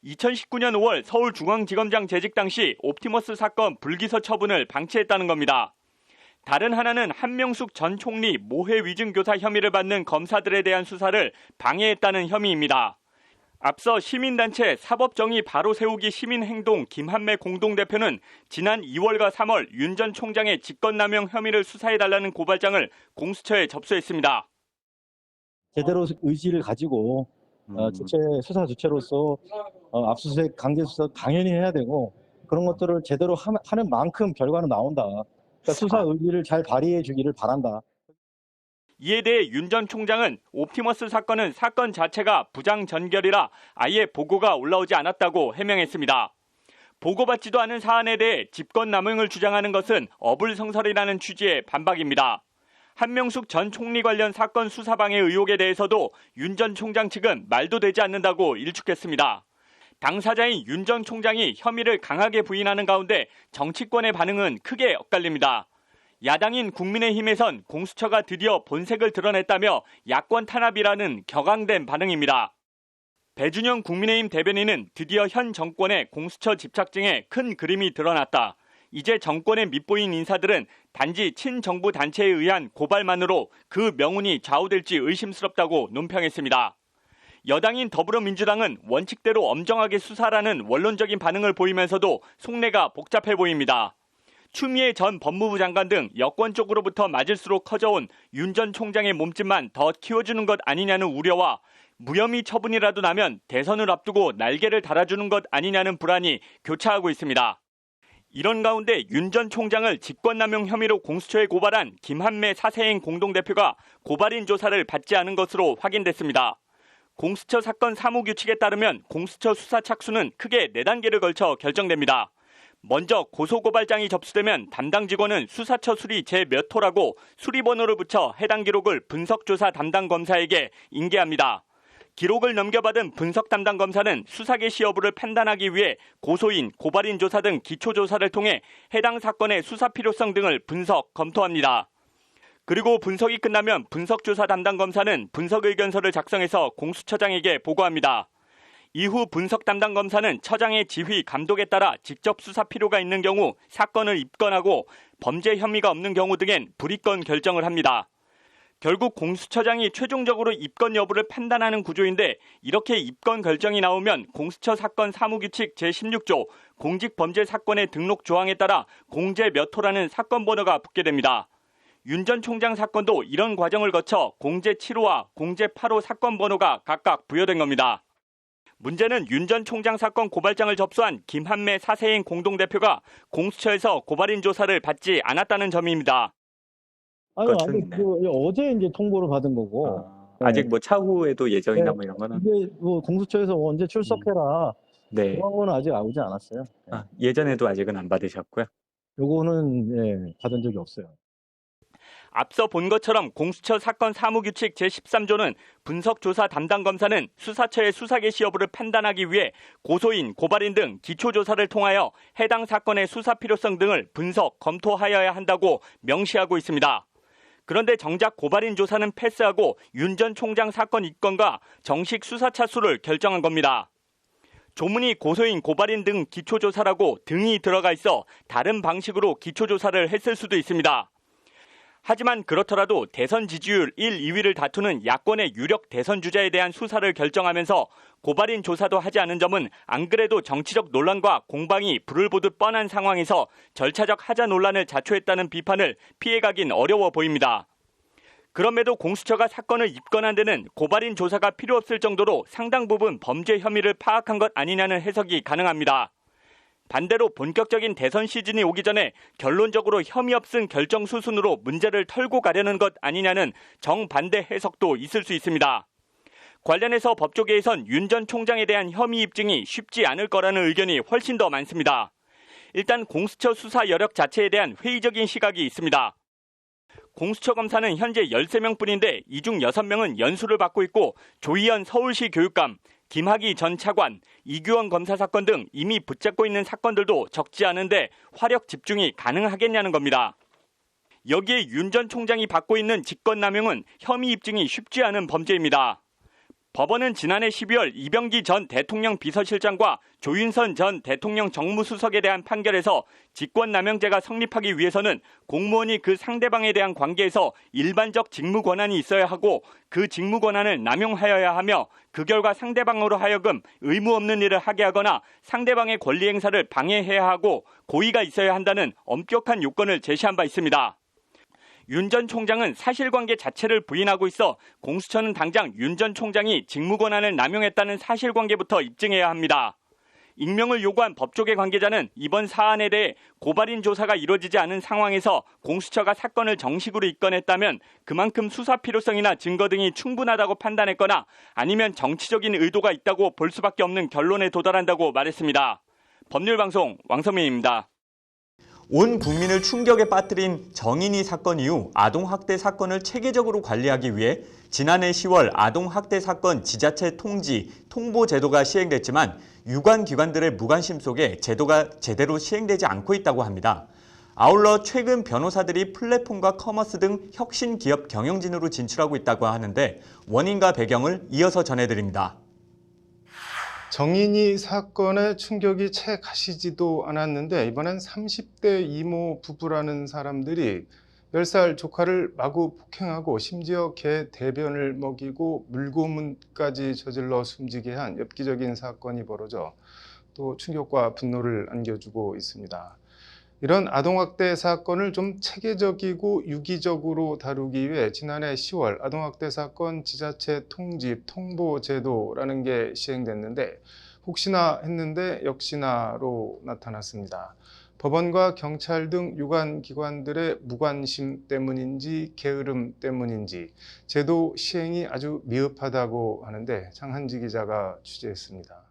2019년 5월 서울중앙지검장 재직 당시 옵티머스 사건 불기소 처분을 방치했다는 겁니다. 다른 하나는 한명숙 전 총리 모해 위증 교사 혐의를 받는 검사들에 대한 수사를 방해했다는 혐의입니다. 앞서 시민단체 사법정의 바로 세우기 시민행동 김한매 공동대표는 지난 2월과 3월 윤 전 총장의 직권남용 혐의를 수사해달라는 고발장을 공수처에 접수했습니다. 제대로 의지를 가지고 수사 주체로서 압수수색 강제 수사 당연히 해야 되고 그런 것들을 제대로 하는 만큼 결과는 나온다. 그러니까 수사 의지를 잘 발휘해 주기를 바란다. 이에 대해 윤 전 총장은 옵티머스 사건은 사건 자체가 부장전결이라 아예 보고가 올라오지 않았다고 해명했습니다. 보고받지도 않은 사안에 대해 직권남용을 주장하는 것은 어불성설이라는 취지의 반박입니다. 한명숙 전 총리 관련 사건 수사방해 의혹에 대해서도 윤 전 총장 측은 말도 되지 않는다고 일축했습니다. 당사자인 윤 전 총장이 혐의를 강하게 부인하는 가운데 정치권의 반응은 크게 엇갈립니다. 야당인 국민의힘에선 공수처가 드디어 본색을 드러냈다며 야권 탄압이라는 격앙된 반응입니다. 배준영 국민의힘 대변인은 드디어 현 정권의 공수처 집착증에 큰 그림이 드러났다. 이제 정권에 밑보인 인사들은 단지 친정부 단체에 의한 고발만으로 그 명운이 좌우될지 의심스럽다고 논평했습니다. 여당인 더불어민주당은 원칙대로 엄정하게 수사라는 원론적인 반응을 보이면서도 속내가 복잡해 보입니다. 추미애 전 법무부 장관 등 여권 쪽으로부터 맞을수록 커져온 윤 전 총장의 몸집만 더 키워주는 것 아니냐는 우려와 무혐의 처분이라도 나면 대선을 앞두고 날개를 달아주는 것 아니냐는 불안이 교차하고 있습니다. 이런 가운데 윤 전 총장을 직권남용 혐의로 공수처에 고발한 김한매 사세행 공동대표가 고발인 조사를 받지 않은 것으로 확인됐습니다. 공수처 사건 사무규칙에 따르면 공수처 수사 착수는 크게 4단계를 걸쳐 결정됩니다. 먼저 고소고발장이 접수되면 담당 직원은 수사처 수리 제 몇 호라고 수리번호를 붙여 해당 기록을 분석조사 담당 검사에게 인계합니다. 기록을 넘겨받은 분석 담당 검사는 수사 개시 여부를 판단하기 위해 고소인, 고발인 조사 등 기초조사를 통해 해당 사건의 수사 필요성 등을 분석, 검토합니다. 그리고 분석이 끝나면 분석조사 담당 검사는 분석 의견서를 작성해서 공수처장에게 보고합니다. 이후 분석 담당 검사는 처장의 지휘, 감독에 따라 직접 수사 필요가 있는 경우 사건을 입건하고 범죄 혐의가 없는 경우 등엔 불입건 결정을 합니다. 결국 공수처장이 최종적으로 입건 여부를 판단하는 구조인데 이렇게 입건 결정이 나오면 공수처 사건 사무규칙 제16조 공직범죄 사건의 등록 조항에 따라 공제 몇 호라는 사건 번호가 붙게 됩니다. 윤 전 총장 사건도 이런 과정을 거쳐 공제 7호와 공제 8호 사건 번호가 각각 부여된 겁니다. 문제는 윤 전 총장 사건 고발장을 접수한 김한매 사세행 공동대표가 공수처에서 고발인 조사를 받지 않았다는 점입니다. 아니 어제 이제 통보를 받은 거고 아직 뭐 차후에도 예정이나 뭐 이런 거는 이게 뭐 공수처에서 언제 출석해라 네. 그런 거는 아직 오지 않았어요. 예전에도 아직은 안 받으셨고요. 요거는 받은 적이 없어요. 앞서 본 것처럼 공수처 사건 사무규칙 제13조는 분석조사 담당 검사는 수사처의 수사 개시 여부를 판단하기 위해 고소인, 고발인 등 기초조사를 통하여 해당 사건의 수사 필요성 등을 분석, 검토하여야 한다고 명시하고 있습니다. 그런데 정작 고발인 조사는 패스하고 윤 전 총장 사건 입건과 정식 수사 차수를 결정한 겁니다. 조문이 고소인 고발인 등 기초조사라고 등이 들어가 있어 다른 방식으로 기초조사를 했을 수도 있습니다. 하지만 그렇더라도 대선 지지율 1, 2위를 다투는 야권의 유력 대선 주자에 대한 수사를 결정하면서 고발인 조사도 하지 않은 점은 안 그래도 정치적 논란과 공방이 불을 보듯 뻔한 상황에서 절차적 하자 논란을 자초했다는 비판을 피해가긴 어려워 보입니다. 그럼에도 공수처가 사건을 입건한 데는 고발인 조사가 필요 없을 정도로 상당 부분 범죄 혐의를 파악한 것 아니냐는 해석이 가능합니다. 반대로 본격적인 대선 시즌이 오기 전에 결론적으로 혐의 없음 결정 수순으로 문제를 털고 가려는 것 아니냐는 정반대 해석도 있을 수 있습니다. 관련해서 법조계에선 윤 전 총장에 대한 혐의 입증이 쉽지 않을 거라는 의견이 훨씬 더 많습니다. 일단 공수처 수사 여력 자체에 대한 회의적인 시각이 있습니다. 공수처 검사는 현재 13명뿐인데 이 중 6명은 연수를 받고 있고 조희연 서울시 교육감, 김학의 전 차관, 이규원 검사 사건 등 이미 붙잡고 있는 사건들도 적지 않은데 화력 집중이 가능하겠냐는 겁니다. 여기에 윤 전 총장이 받고 있는 직권남용은 혐의 입증이 쉽지 않은 범죄입니다. 법원은 지난해 12월 이병기 전 대통령 비서실장과 조윤선 전 대통령 정무수석에 대한 판결에서 직권남용죄가 성립하기 위해서는 공무원이 그 상대방에 대한 관계에서 일반적 직무 권한이 있어야 하고 그 직무 권한을 남용하여야 하며 그 결과 상대방으로 하여금 의무 없는 일을 하게 하거나 상대방의 권리 행사를 방해해야 하고 고의가 있어야 한다는 엄격한 요건을 제시한 바 있습니다. 윤 전 총장은 사실관계 자체를 부인하고 있어 공수처는 당장 윤 전 총장이 직무권한을 남용했다는 사실관계부터 입증해야 합니다. 익명을 요구한 법조계 관계자는 이번 사안에 대해 고발인 조사가 이루어지지 않은 상황에서 공수처가 사건을 정식으로 입건했다면 그만큼 수사 필요성이나 증거 등이 충분하다고 판단했거나 아니면 정치적인 의도가 있다고 볼 수밖에 없는 결론에 도달한다고 말했습니다. 법률방송 왕선민입니다. 온 국민을 충격에 빠뜨린 정인이 사건 이후 아동학대 사건을 체계적으로 관리하기 위해 지난해 10월 아동학대 사건 지자체 통지, 통보 제도가 시행됐지만 유관기관들의 무관심 속에 제도가 제대로 시행되지 않고 있다고 합니다. 아울러 최근 변호사들이 플랫폼과 커머스 등 혁신 기업 경영진으로 진출하고 있다고 하는데 원인과 배경을 이어서 전해드립니다. 정인이 사건의 충격이 채 가시지도 않았는데 이번엔 30대 이모 부부라는 사람들이 10살 조카를 마구 폭행하고 심지어 개 대변을 먹이고 물고문까지 저질러 숨지게 한 엽기적인 사건이 벌어져 또 충격과 분노를 안겨주고 있습니다. 이런 아동학대 사건을 좀 체계적이고 유기적으로 다루기 위해 지난해 10월 아동학대 사건 지자체 통집 통보 제도라는 게 시행됐는데 혹시나 했는데 역시나로 나타났습니다. 법원과 경찰 등 유관기관들의 무관심 때문인지 게으름 때문인지 제도 시행이 아주 미흡하다고 하는데 장한지 기자가 취재했습니다.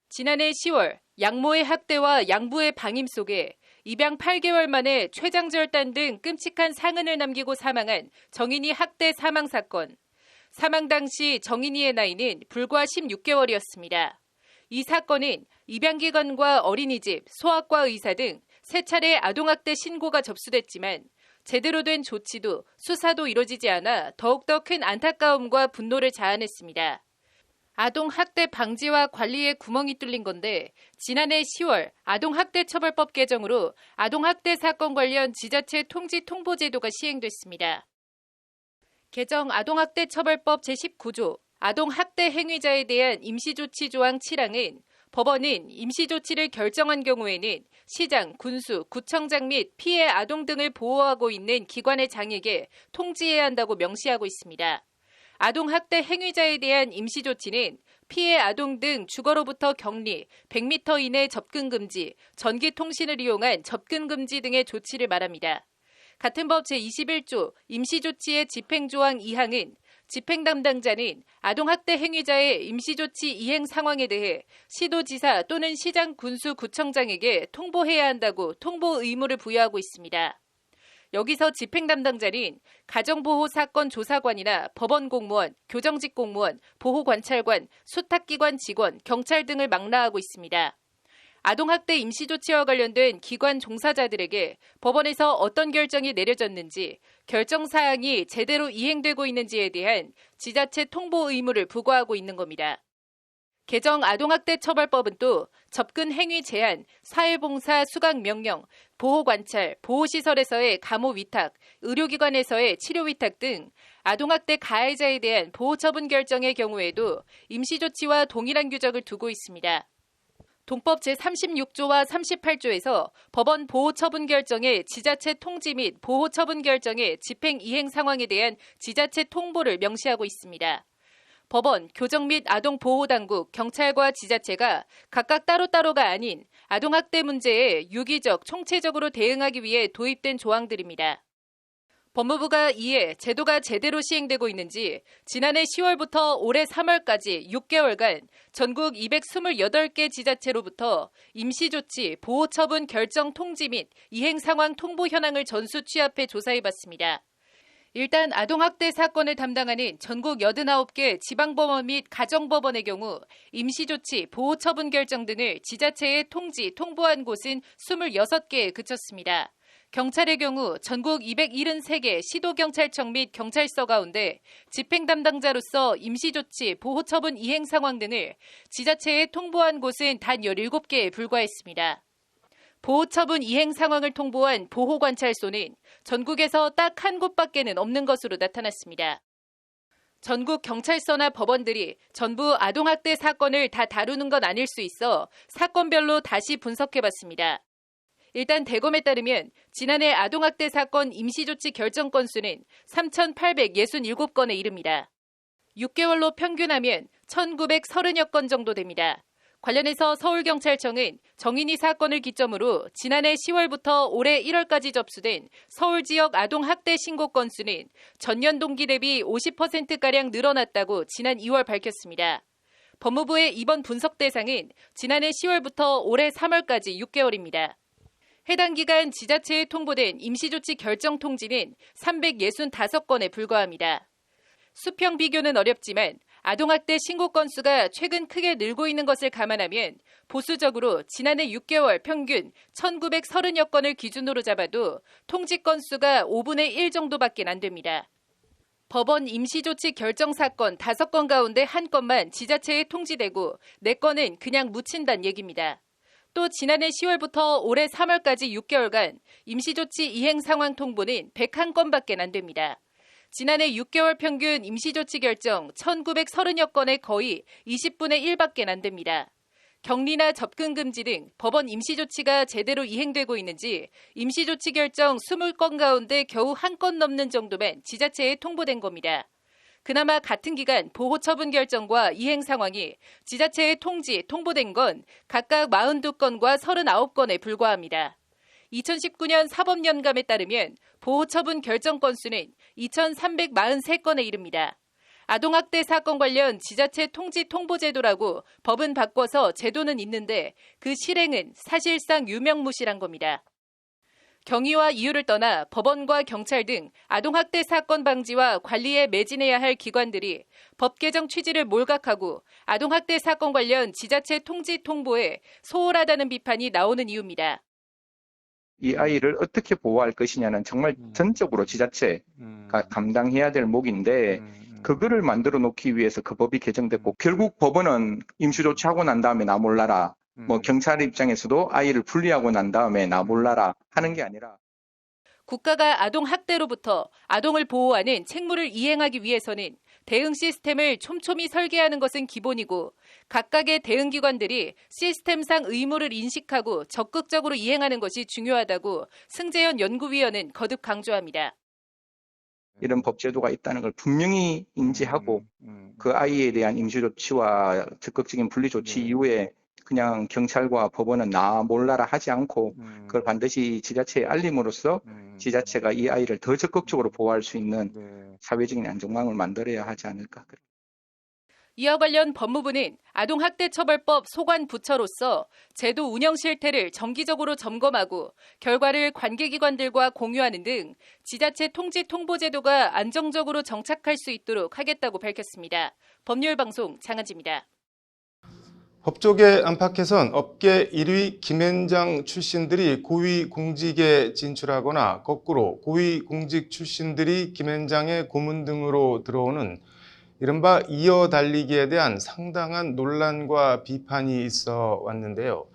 지난해 10월 양모의 학대와 양부의 방임 속에 입양 8개월 만에 췌장절단 등 끔찍한 상흔을 남기고 사망한 정인이 학대 사망 사건. 사망 당시 정인이의 나이는 불과 16개월이었습니다. 이 사건은 입양기관과 어린이집, 소아과 의사 등 3차례 아동학대 신고가 접수됐지만 제대로 된 조치도 수사도 이뤄지지 않아 더욱더 큰 안타까움과 분노를 자아냈습니다. 아동학대 방지와 관리에 구멍이 뚫린 건데 지난해 10월 아동학대처벌법 개정으로 아동학대 사건 관련 지자체 통지 통보 제도가 시행됐습니다. 개정 아동학대처벌법 제19조 아동학대 행위자에 대한 임시조치 조항 7항은 법원은 임시조치를 결정한 경우에는 시장, 군수, 구청장 및 피해 아동 등을 보호하고 있는 기관의 장에게 통지해야 한다고 명시하고 있습니다. 아동학대 행위자에 대한 임시조치는 피해 아동 등 주거로부터 격리, 100m 이내 접근 금지, 전기통신을 이용한 접근 금지 등의 조치를 말합니다. 같은 법 제21조 임시조치의 집행조항 2항은 집행 담당자는 아동학대 행위자의 임시조치 이행 상황에 대해 시도지사 또는 시장, 군수, 구청장에게 통보해야 한다고 통보 의무를 부여하고 있습니다. 여기서 집행 담당자는 가정보호사건 조사관이나 법원 공무원, 교정직 공무원, 보호관찰관, 수탁기관 직원, 경찰 등을 망라하고 있습니다. 아동학대 임시조치와 관련된 기관 종사자들에게 법원에서 어떤 결정이 내려졌는지, 결정 사항이 제대로 이행되고 있는지에 대한 지자체 통보 의무를 부과하고 있는 겁니다. 개정 아동학대 처벌법은 또 접근 행위 제한, 사회봉사 수강 명령, 보호관찰, 보호시설에서의 감호 위탁, 의료기관에서의 치료 위탁 등 아동학대 가해자에 대한 보호처분 결정의 경우에도 임시조치와 동일한 규정을 두고 있습니다. 동법 제36조와 38조에서 법원 보호처분 결정의 지자체 통지 및 보호처분 결정의 집행 이행 상황에 대한 지자체 통보를 명시하고 있습니다. 법원, 교정 및 아동보호당국, 경찰과 지자체가 각각 따로따로가 아닌 아동학대 문제에 유기적, 총체적으로 대응하기 위해 도입된 조항들입니다. 법무부가 이에 제도가 제대로 시행되고 있는지 지난해 10월부터 올해 3월까지 6개월간 전국 228개 지자체로부터 임시조치, 보호처분 결정 통지 및 이행 상황 통보 현황을 전수 취합해 조사해봤습니다. 일단 아동학대 사건을 담당하는 전국 89개 지방법원 및 가정법원의 경우 임시조치, 보호처분 결정 등을 지자체에 통보한 곳은 26개에 그쳤습니다. 경찰의 경우 전국 273개 시도경찰청 및 경찰서 가운데 집행 담당자로서 임시조치, 보호처분 이행 상황 등을 지자체에 통보한 곳은 단 17개에 불과했습니다. 보호처분 이행 상황을 통보한 보호관찰소는 전국에서 딱 한 곳밖에는 없는 것으로 나타났습니다. 전국 경찰서나 법원들이 전부 아동학대 사건을 다 다루는 건 아닐 수 있어 사건별로 다시 분석해봤습니다. 일단 대검에 따르면 지난해 아동학대 사건 임시조치 결정 건수는 3,867건에 이릅니다. 6개월로 평균하면 1,930여 건 정도 됩니다. 관련해서 서울경찰청은 정인이 사건을 기점으로 지난해 10월부터 올해 1월까지 접수된 서울 지역 아동학대 신고 건수는 전년 동기 대비 50%가량 늘어났다고 지난 2월 밝혔습니다. 법무부의 이번 분석 대상은 지난해 10월부터 올해 3월까지 6개월입니다. 해당 기간 지자체에 통보된 임시조치 결정 통지는 365건에 불과합니다. 수평 비교는 어렵지만 아동학대 신고 건수가 최근 크게 늘고 있는 것을 감안하면 보수적으로 지난해 6개월 평균 1,930여 건을 기준으로 잡아도 통지 건수가 5분의 1 정도밖에 안 됩니다. 법원 임시조치 결정 사건 5건 가운데 1건만 지자체에 통지되고 4건은 그냥 묻힌다는 얘기입니다. 또 지난해 10월부터 올해 3월까지 6개월간 임시조치 이행 상황 통보는 101건밖에 안 됩니다. 지난해 6개월 평균 임시조치 결정 1,930여 건의 거의 20분의 1밖에 안 됩니다. 격리나 접근 금지 등 법원 임시조치가 제대로 이행되고 있는지 임시조치 결정 20건 가운데 겨우 1건 넘는 정도만 지자체에 통보된 겁니다. 그나마 같은 기간 보호처분 결정과 이행 상황이 지자체에 통보된 건 각각 42건과 39건에 불과합니다. 2019년 사법연감에 따르면 보호처분 결정 건수는 2,343건에 이릅니다. 아동학대 사건 관련 지자체 통지 통보 제도라고 법은 바꿔서 제도는 있는데 그 실행은 사실상 유명무실한 겁니다. 경위와 이유를 떠나 법원과 경찰 등 아동학대 사건 방지와 관리에 매진해야 할 기관들이 법 개정 취지를 몰각하고 아동학대 사건 관련 지자체 통지 통보에 소홀하다는 비판이 나오는 이유입니다. 이 아이를 어떻게 보호할 것이냐는 정말 전적으로 지자체가 감당해야 될 몫인데 그거를 만들어 놓기 위해서 그 법이 개정됐고 결국 법원은 임시조치하고 난 다음에 나 몰라라. 뭐 경찰 입장에서도 아이를 분리하고 난 다음에 나 몰라라 하는 게 아니라 국가가 아동학대로부터 아동을 보호하는 책무를 이행하기 위해서는 대응 시스템을 촘촘히 설계하는 것은 기본이고 각각의 대응기관들이 시스템상 의무를 인식하고 적극적으로 이행하는 것이 중요하다고 승재현 연구위원은 거듭 강조합니다. 이런 법제도가 있다는 걸 분명히 인지하고 그 아이에 대한 임시조치와 적극적인 분리조치 이후에 그냥 경찰과 법원은 나 몰라라 하지 않고 그걸 반드시 지자체에 알림으로써 지자체가 이 아이를 더 적극적으로 보호할 수 있는 사회적인 안전망을 만들어야 하지 않을까. 이와 관련 법무부는 아동학대처벌법 소관부처로서 제도 운영 실태를 정기적으로 점검하고 결과를 관계기관들과 공유하는 등 지자체 통지 통보 제도가 안정적으로 정착할 수 있도록 하겠다고 밝혔습니다. 법률방송 장한지입니다. 법조계 안팎에선 업계 1위 김앤장 출신들이 고위공직에 진출하거나 거꾸로 고위공직 출신들이 김앤장의 고문 등으로 들어오는 이른바 이어달리기에 대한 상당한 논란과 비판이 있어 왔는데요.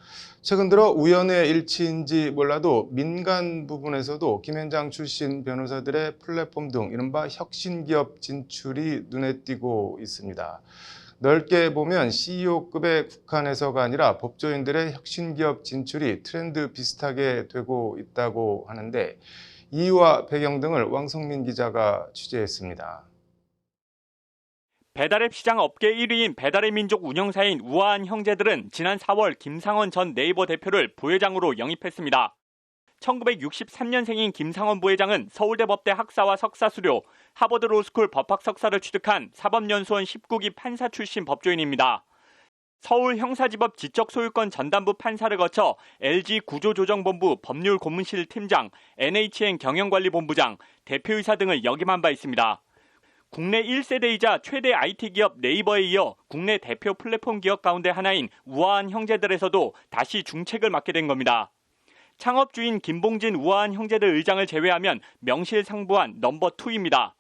최근 들어 우연의 일치인지 몰라도 민간 부분에서도 김앤장 출신 변호사들의 플랫폼 등 이른바 혁신기업 진출이 눈에 띄고 있습니다. 넓게 보면 CEO급의 국한에서가 아니라 법조인들의 혁신기업 진출이 트렌드 비슷하게 되고 있다고 하는데 이유와 배경 등을 왕성민 기자가 취재했습니다. 배달앱 시장 업계 1위인 배달의 민족 운영사인 우아한 형제들은 지난 4월 김상원 전 네이버 대표를 부회장으로 영입했습니다. 1963년생인 김상원 부회장은 서울대 법대 학사와 석사 수료, 하버드 로스쿨 법학 석사를 취득한 사법연수원 19기 판사 출신 법조인입니다. 서울 형사지법 지적소유권 전담부 판사를 거쳐 LG 구조조정본부 법률고문실 팀장, NHN 경영관리본부장, 대표이사 등을 역임한 바 있습니다. 국내 1세대이자 최대 IT기업 네이버에 이어 국내 대표 플랫폼 기업 가운데 하나인 우아한 형제들에서도 다시 중책을 맡게 된 겁니다. 창업주인 김봉진 우아한 형제들 의장을 제외하면 명실상부한 넘버 2입니다.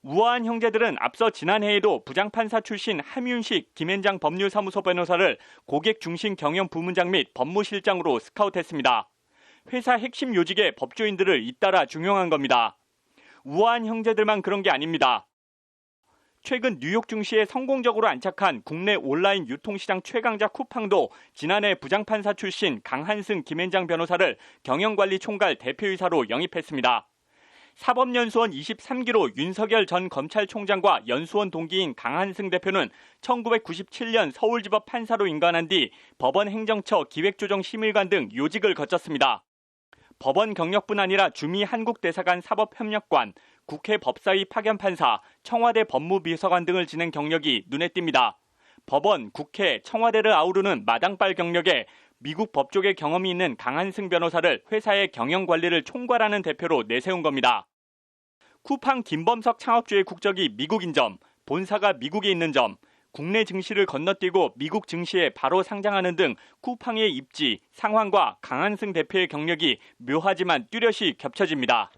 우아한 형제들은 앞서 지난해에도 부장판사 출신 함윤식 김앤장 법률사무소 변호사를 고객 중심 경영 부문장 및 법무실장으로 스카우트했습니다. 회사 핵심 요직에 법조인들을 잇따라 중용한 겁니다. 우아한 형제들만 그런 게 아닙니다. 최근 뉴욕 증시에 성공적으로 안착한 국내 온라인 유통시장 최강자 쿠팡도 지난해 부장판사 출신 강한승 김앤장 변호사를 경영관리 총괄 대표이사로 영입했습니다. 사법연수원 23기로 윤석열 전 검찰총장과 연수원 동기인 강한승 대표는 1997년 서울지법 판사로 임관한 뒤 법원 행정처 기획조정심의관 등 요직을 거쳤습니다. 법원 경력뿐 아니라 주미 한국대사관 사법협력관, 국회 법사위 파견판사, 청와대 법무비서관 등을 지낸 경력이 눈에 띕니다. 법원, 국회, 청와대를 아우르는 마당발 경력에 미국 법조계 경험이 있는 강한승 변호사를 회사의 경영관리를 총괄하는 대표로 내세운 겁니다. 쿠팡 김범석 창업주의 국적이 미국인 점, 본사가 미국에 있는 점, 국내 증시를 건너뛰고 미국 증시에 바로 상장하는 등 쿠팡의 입지, 상황과 강한승 대표의 경력이 묘하지만 뚜렷이 겹쳐집니다.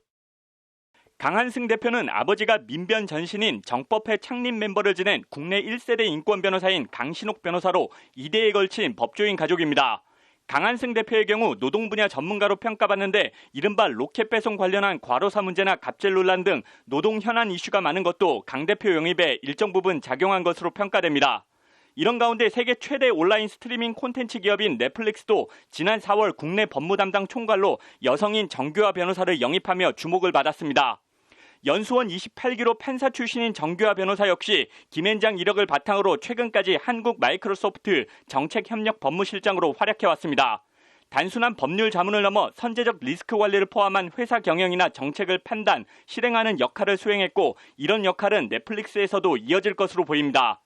강한승 대표는 아버지가 민변 전신인 정법회 창립 멤버를 지낸 국내 1세대 인권 변호사인 강신옥 변호사로 2대에 걸친 법조인 가족입니다. 강한승 대표의 경우 노동 분야 전문가로 평가받는데 이른바 로켓 배송 관련한 과로사 문제나 갑질 논란 등 노동 현안 이슈가 많은 것도 강 대표 영입에 일정 부분 작용한 것으로 평가됩니다. 이런 가운데 세계 최대 온라인 스트리밍 콘텐츠 기업인 넷플릭스도 지난 4월 국내 법무 담당 총괄로 여성인 정규하 변호사를 영입하며 주목을 받았습니다. 연수원 28기로 판사 출신인 정규하 변호사 역시 김앤장 이력을 바탕으로 최근까지 한국 마이크로소프트 정책협력 법무실장으로 활약해왔습니다. 단순한 법률 자문을 넘어 선제적 리스크 관리를 포함한 회사 경영이나 정책을 판단, 실행하는 역할을 수행했고 이런 역할은 넷플릭스에서도 이어질 것으로 보입니다.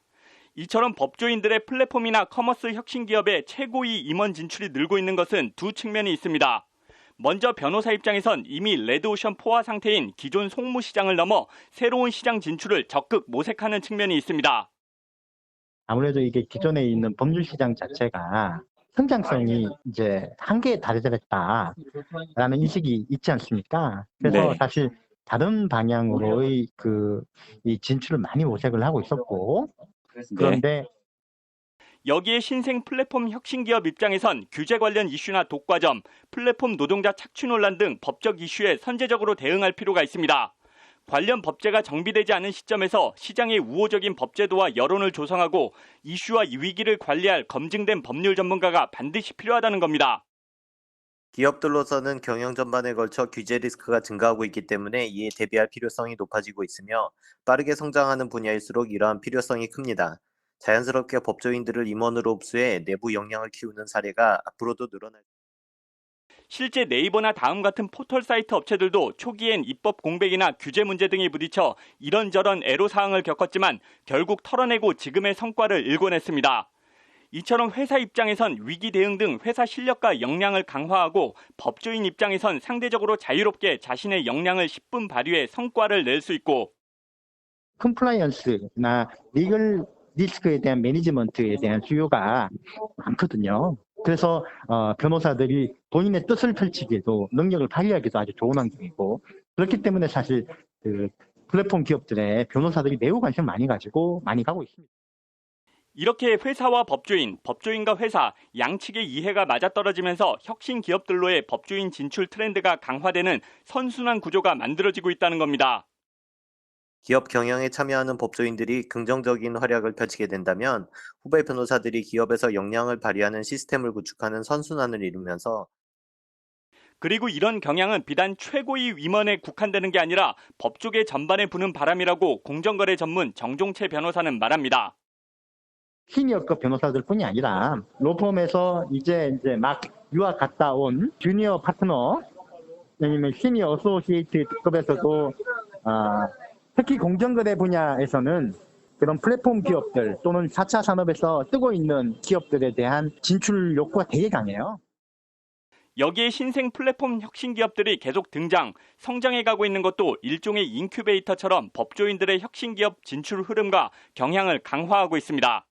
이처럼 법조인들의 플랫폼이나 커머스 혁신 기업의 최고위 임원 진출이 늘고 있는 것은 두 측면이 있습니다. 먼저 변호사 입장에선 이미 레드오션 포화 상태인 기존 송무 시장을 넘어 새로운 시장 진출을 적극 모색하는 측면이 있습니다. 아무래도 이게 기존에 있는 법률 시장 자체가 성장성이 이제 한계에 달했다라는 인식이 있지 않습니까? 그래서 사실 다른 방향으로의 이 진출을 많이 모색을 하고 있었고, 그런데 여기에 신생 플랫폼 혁신기업 입장에선 규제 관련 이슈나 독과점, 플랫폼 노동자 착취 논란 등 법적 이슈에 선제적으로 대응할 필요가 있습니다. 관련 법제가 정비되지 않은 시점에서 시장의 우호적인 법제도와 여론을 조성하고 이슈와 위기를 관리할 검증된 법률 전문가가 반드시 필요하다는 겁니다. 기업들로서는 경영 전반에 걸쳐 규제 리스크가 증가하고 있기 때문에 이에 대비할 필요성이 높아지고 있으며 빠르게 성장하는 분야일수록 이러한 필요성이 큽니다. 자연스럽게 법조인들을 임원으로 흡수해 내부 역량을 키우는 사례가 앞으로도 늘어날 실제 네이버나 다음 같은 포털 사이트 업체들도 초기엔 입법 공백이나 규제 문제 등에 부딪혀 이런저런 애로사항을 겪었지만 결국 털어내고 지금의 성과를 일궈냈습니다. 이처럼 회사 입장에선 위기 대응 등 회사 실력과 역량을 강화하고 법조인 입장에선 상대적으로 자유롭게 자신의 역량을 10분 발휘해 성과를 낼 수 있고 컴플라이언스나 리스크에 대한 매니지먼트에 대한 수요가 많거든요. 그래서 변호사들이 본인의 뜻을 펼치기에도 능력을 발휘하기도 아주 좋은 환경이고, 그렇기 때문에 사실 그 플랫폼 기업들의 변호사들이 매우 관심을 많이 가지고 많이 가고 있습니다. 이렇게 회사와 법조인, 법조인과 회사 양측의 이해가 맞아떨어지면서 혁신 기업들로의 법조인 진출 트렌드가 강화되는 선순환 구조가 만들어지고 있다는 겁니다. 기업 경영에 참여하는 법조인들이 긍정적인 활약을 펼치게 된다면 후배 변호사들이 기업에서 역량을 발휘하는 시스템을 구축하는 선순환을 이루면서 그리고 이런 경향은 비단 최고위 위원에 국한되는 게 아니라 법조계 전반에 부는 바람이라고 공정거래 전문 정종채 변호사는 말합니다. 시니어급 변호사들뿐이 아니라 로펌에서 이제 막 유학 갔다 온 주니어 파트너 아니면 시니어 어소시에이트급에서도 특히 공정거래 분야에서는 그런 플랫폼 기업들 또는 4차 산업에서 뜨고 있는 기업들에 대한 진출 욕구가 되게 강해요. 여기에 신생 플랫폼 혁신 기업들이 계속 등장, 성장해 가고 있는 것도 일종의 인큐베이터처럼 법조인들의 혁신 기업 진출 흐름과 경향을 강화하고 있습니다.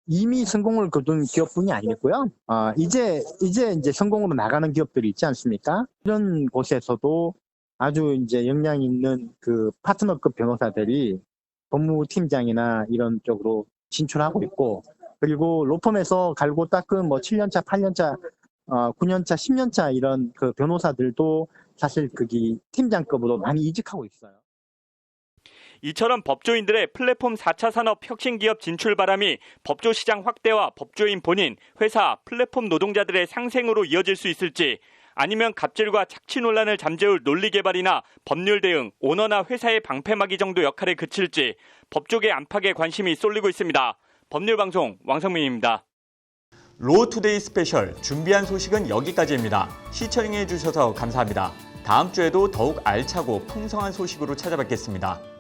이미 성공을 거둔 기업뿐이 아니고요. 이제 성공으로 나가는 기업들이 있지 않습니까? 이런 곳에서도 아주 이제 역량 있는 그 파트너급 변호사들이 법무팀장이나 이런 쪽으로 진출하고 있고, 그리고 로펌에서 갈고 닦은 뭐 7년차, 8년차, 9년차, 10년차 이런 그 변호사들도 사실 거기 팀장급으로 많이 이직하고 있어요. 이처럼 법조인들의 플랫폼 4차 산업 혁신 기업 진출 바람이 법조 시장 확대와 법조인 본인, 회사, 플랫폼 노동자들의 상생으로 이어질 수 있을지, 아니면 갑질과 착취 논란을 잠재울 논리 개발이나 법률 대응, 오너나 회사의 방패막이 정도 역할에 그칠지 법조계 안팎에 관심이 쏠리고 있습니다. 법률방송 왕성민입니다. 로투데이 스페셜 준비한 소식은 여기까지입니다. 시청해 주셔서 감사합니다. 다음 주에도 더욱 알차고 풍성한 소식으로 찾아뵙겠습니다.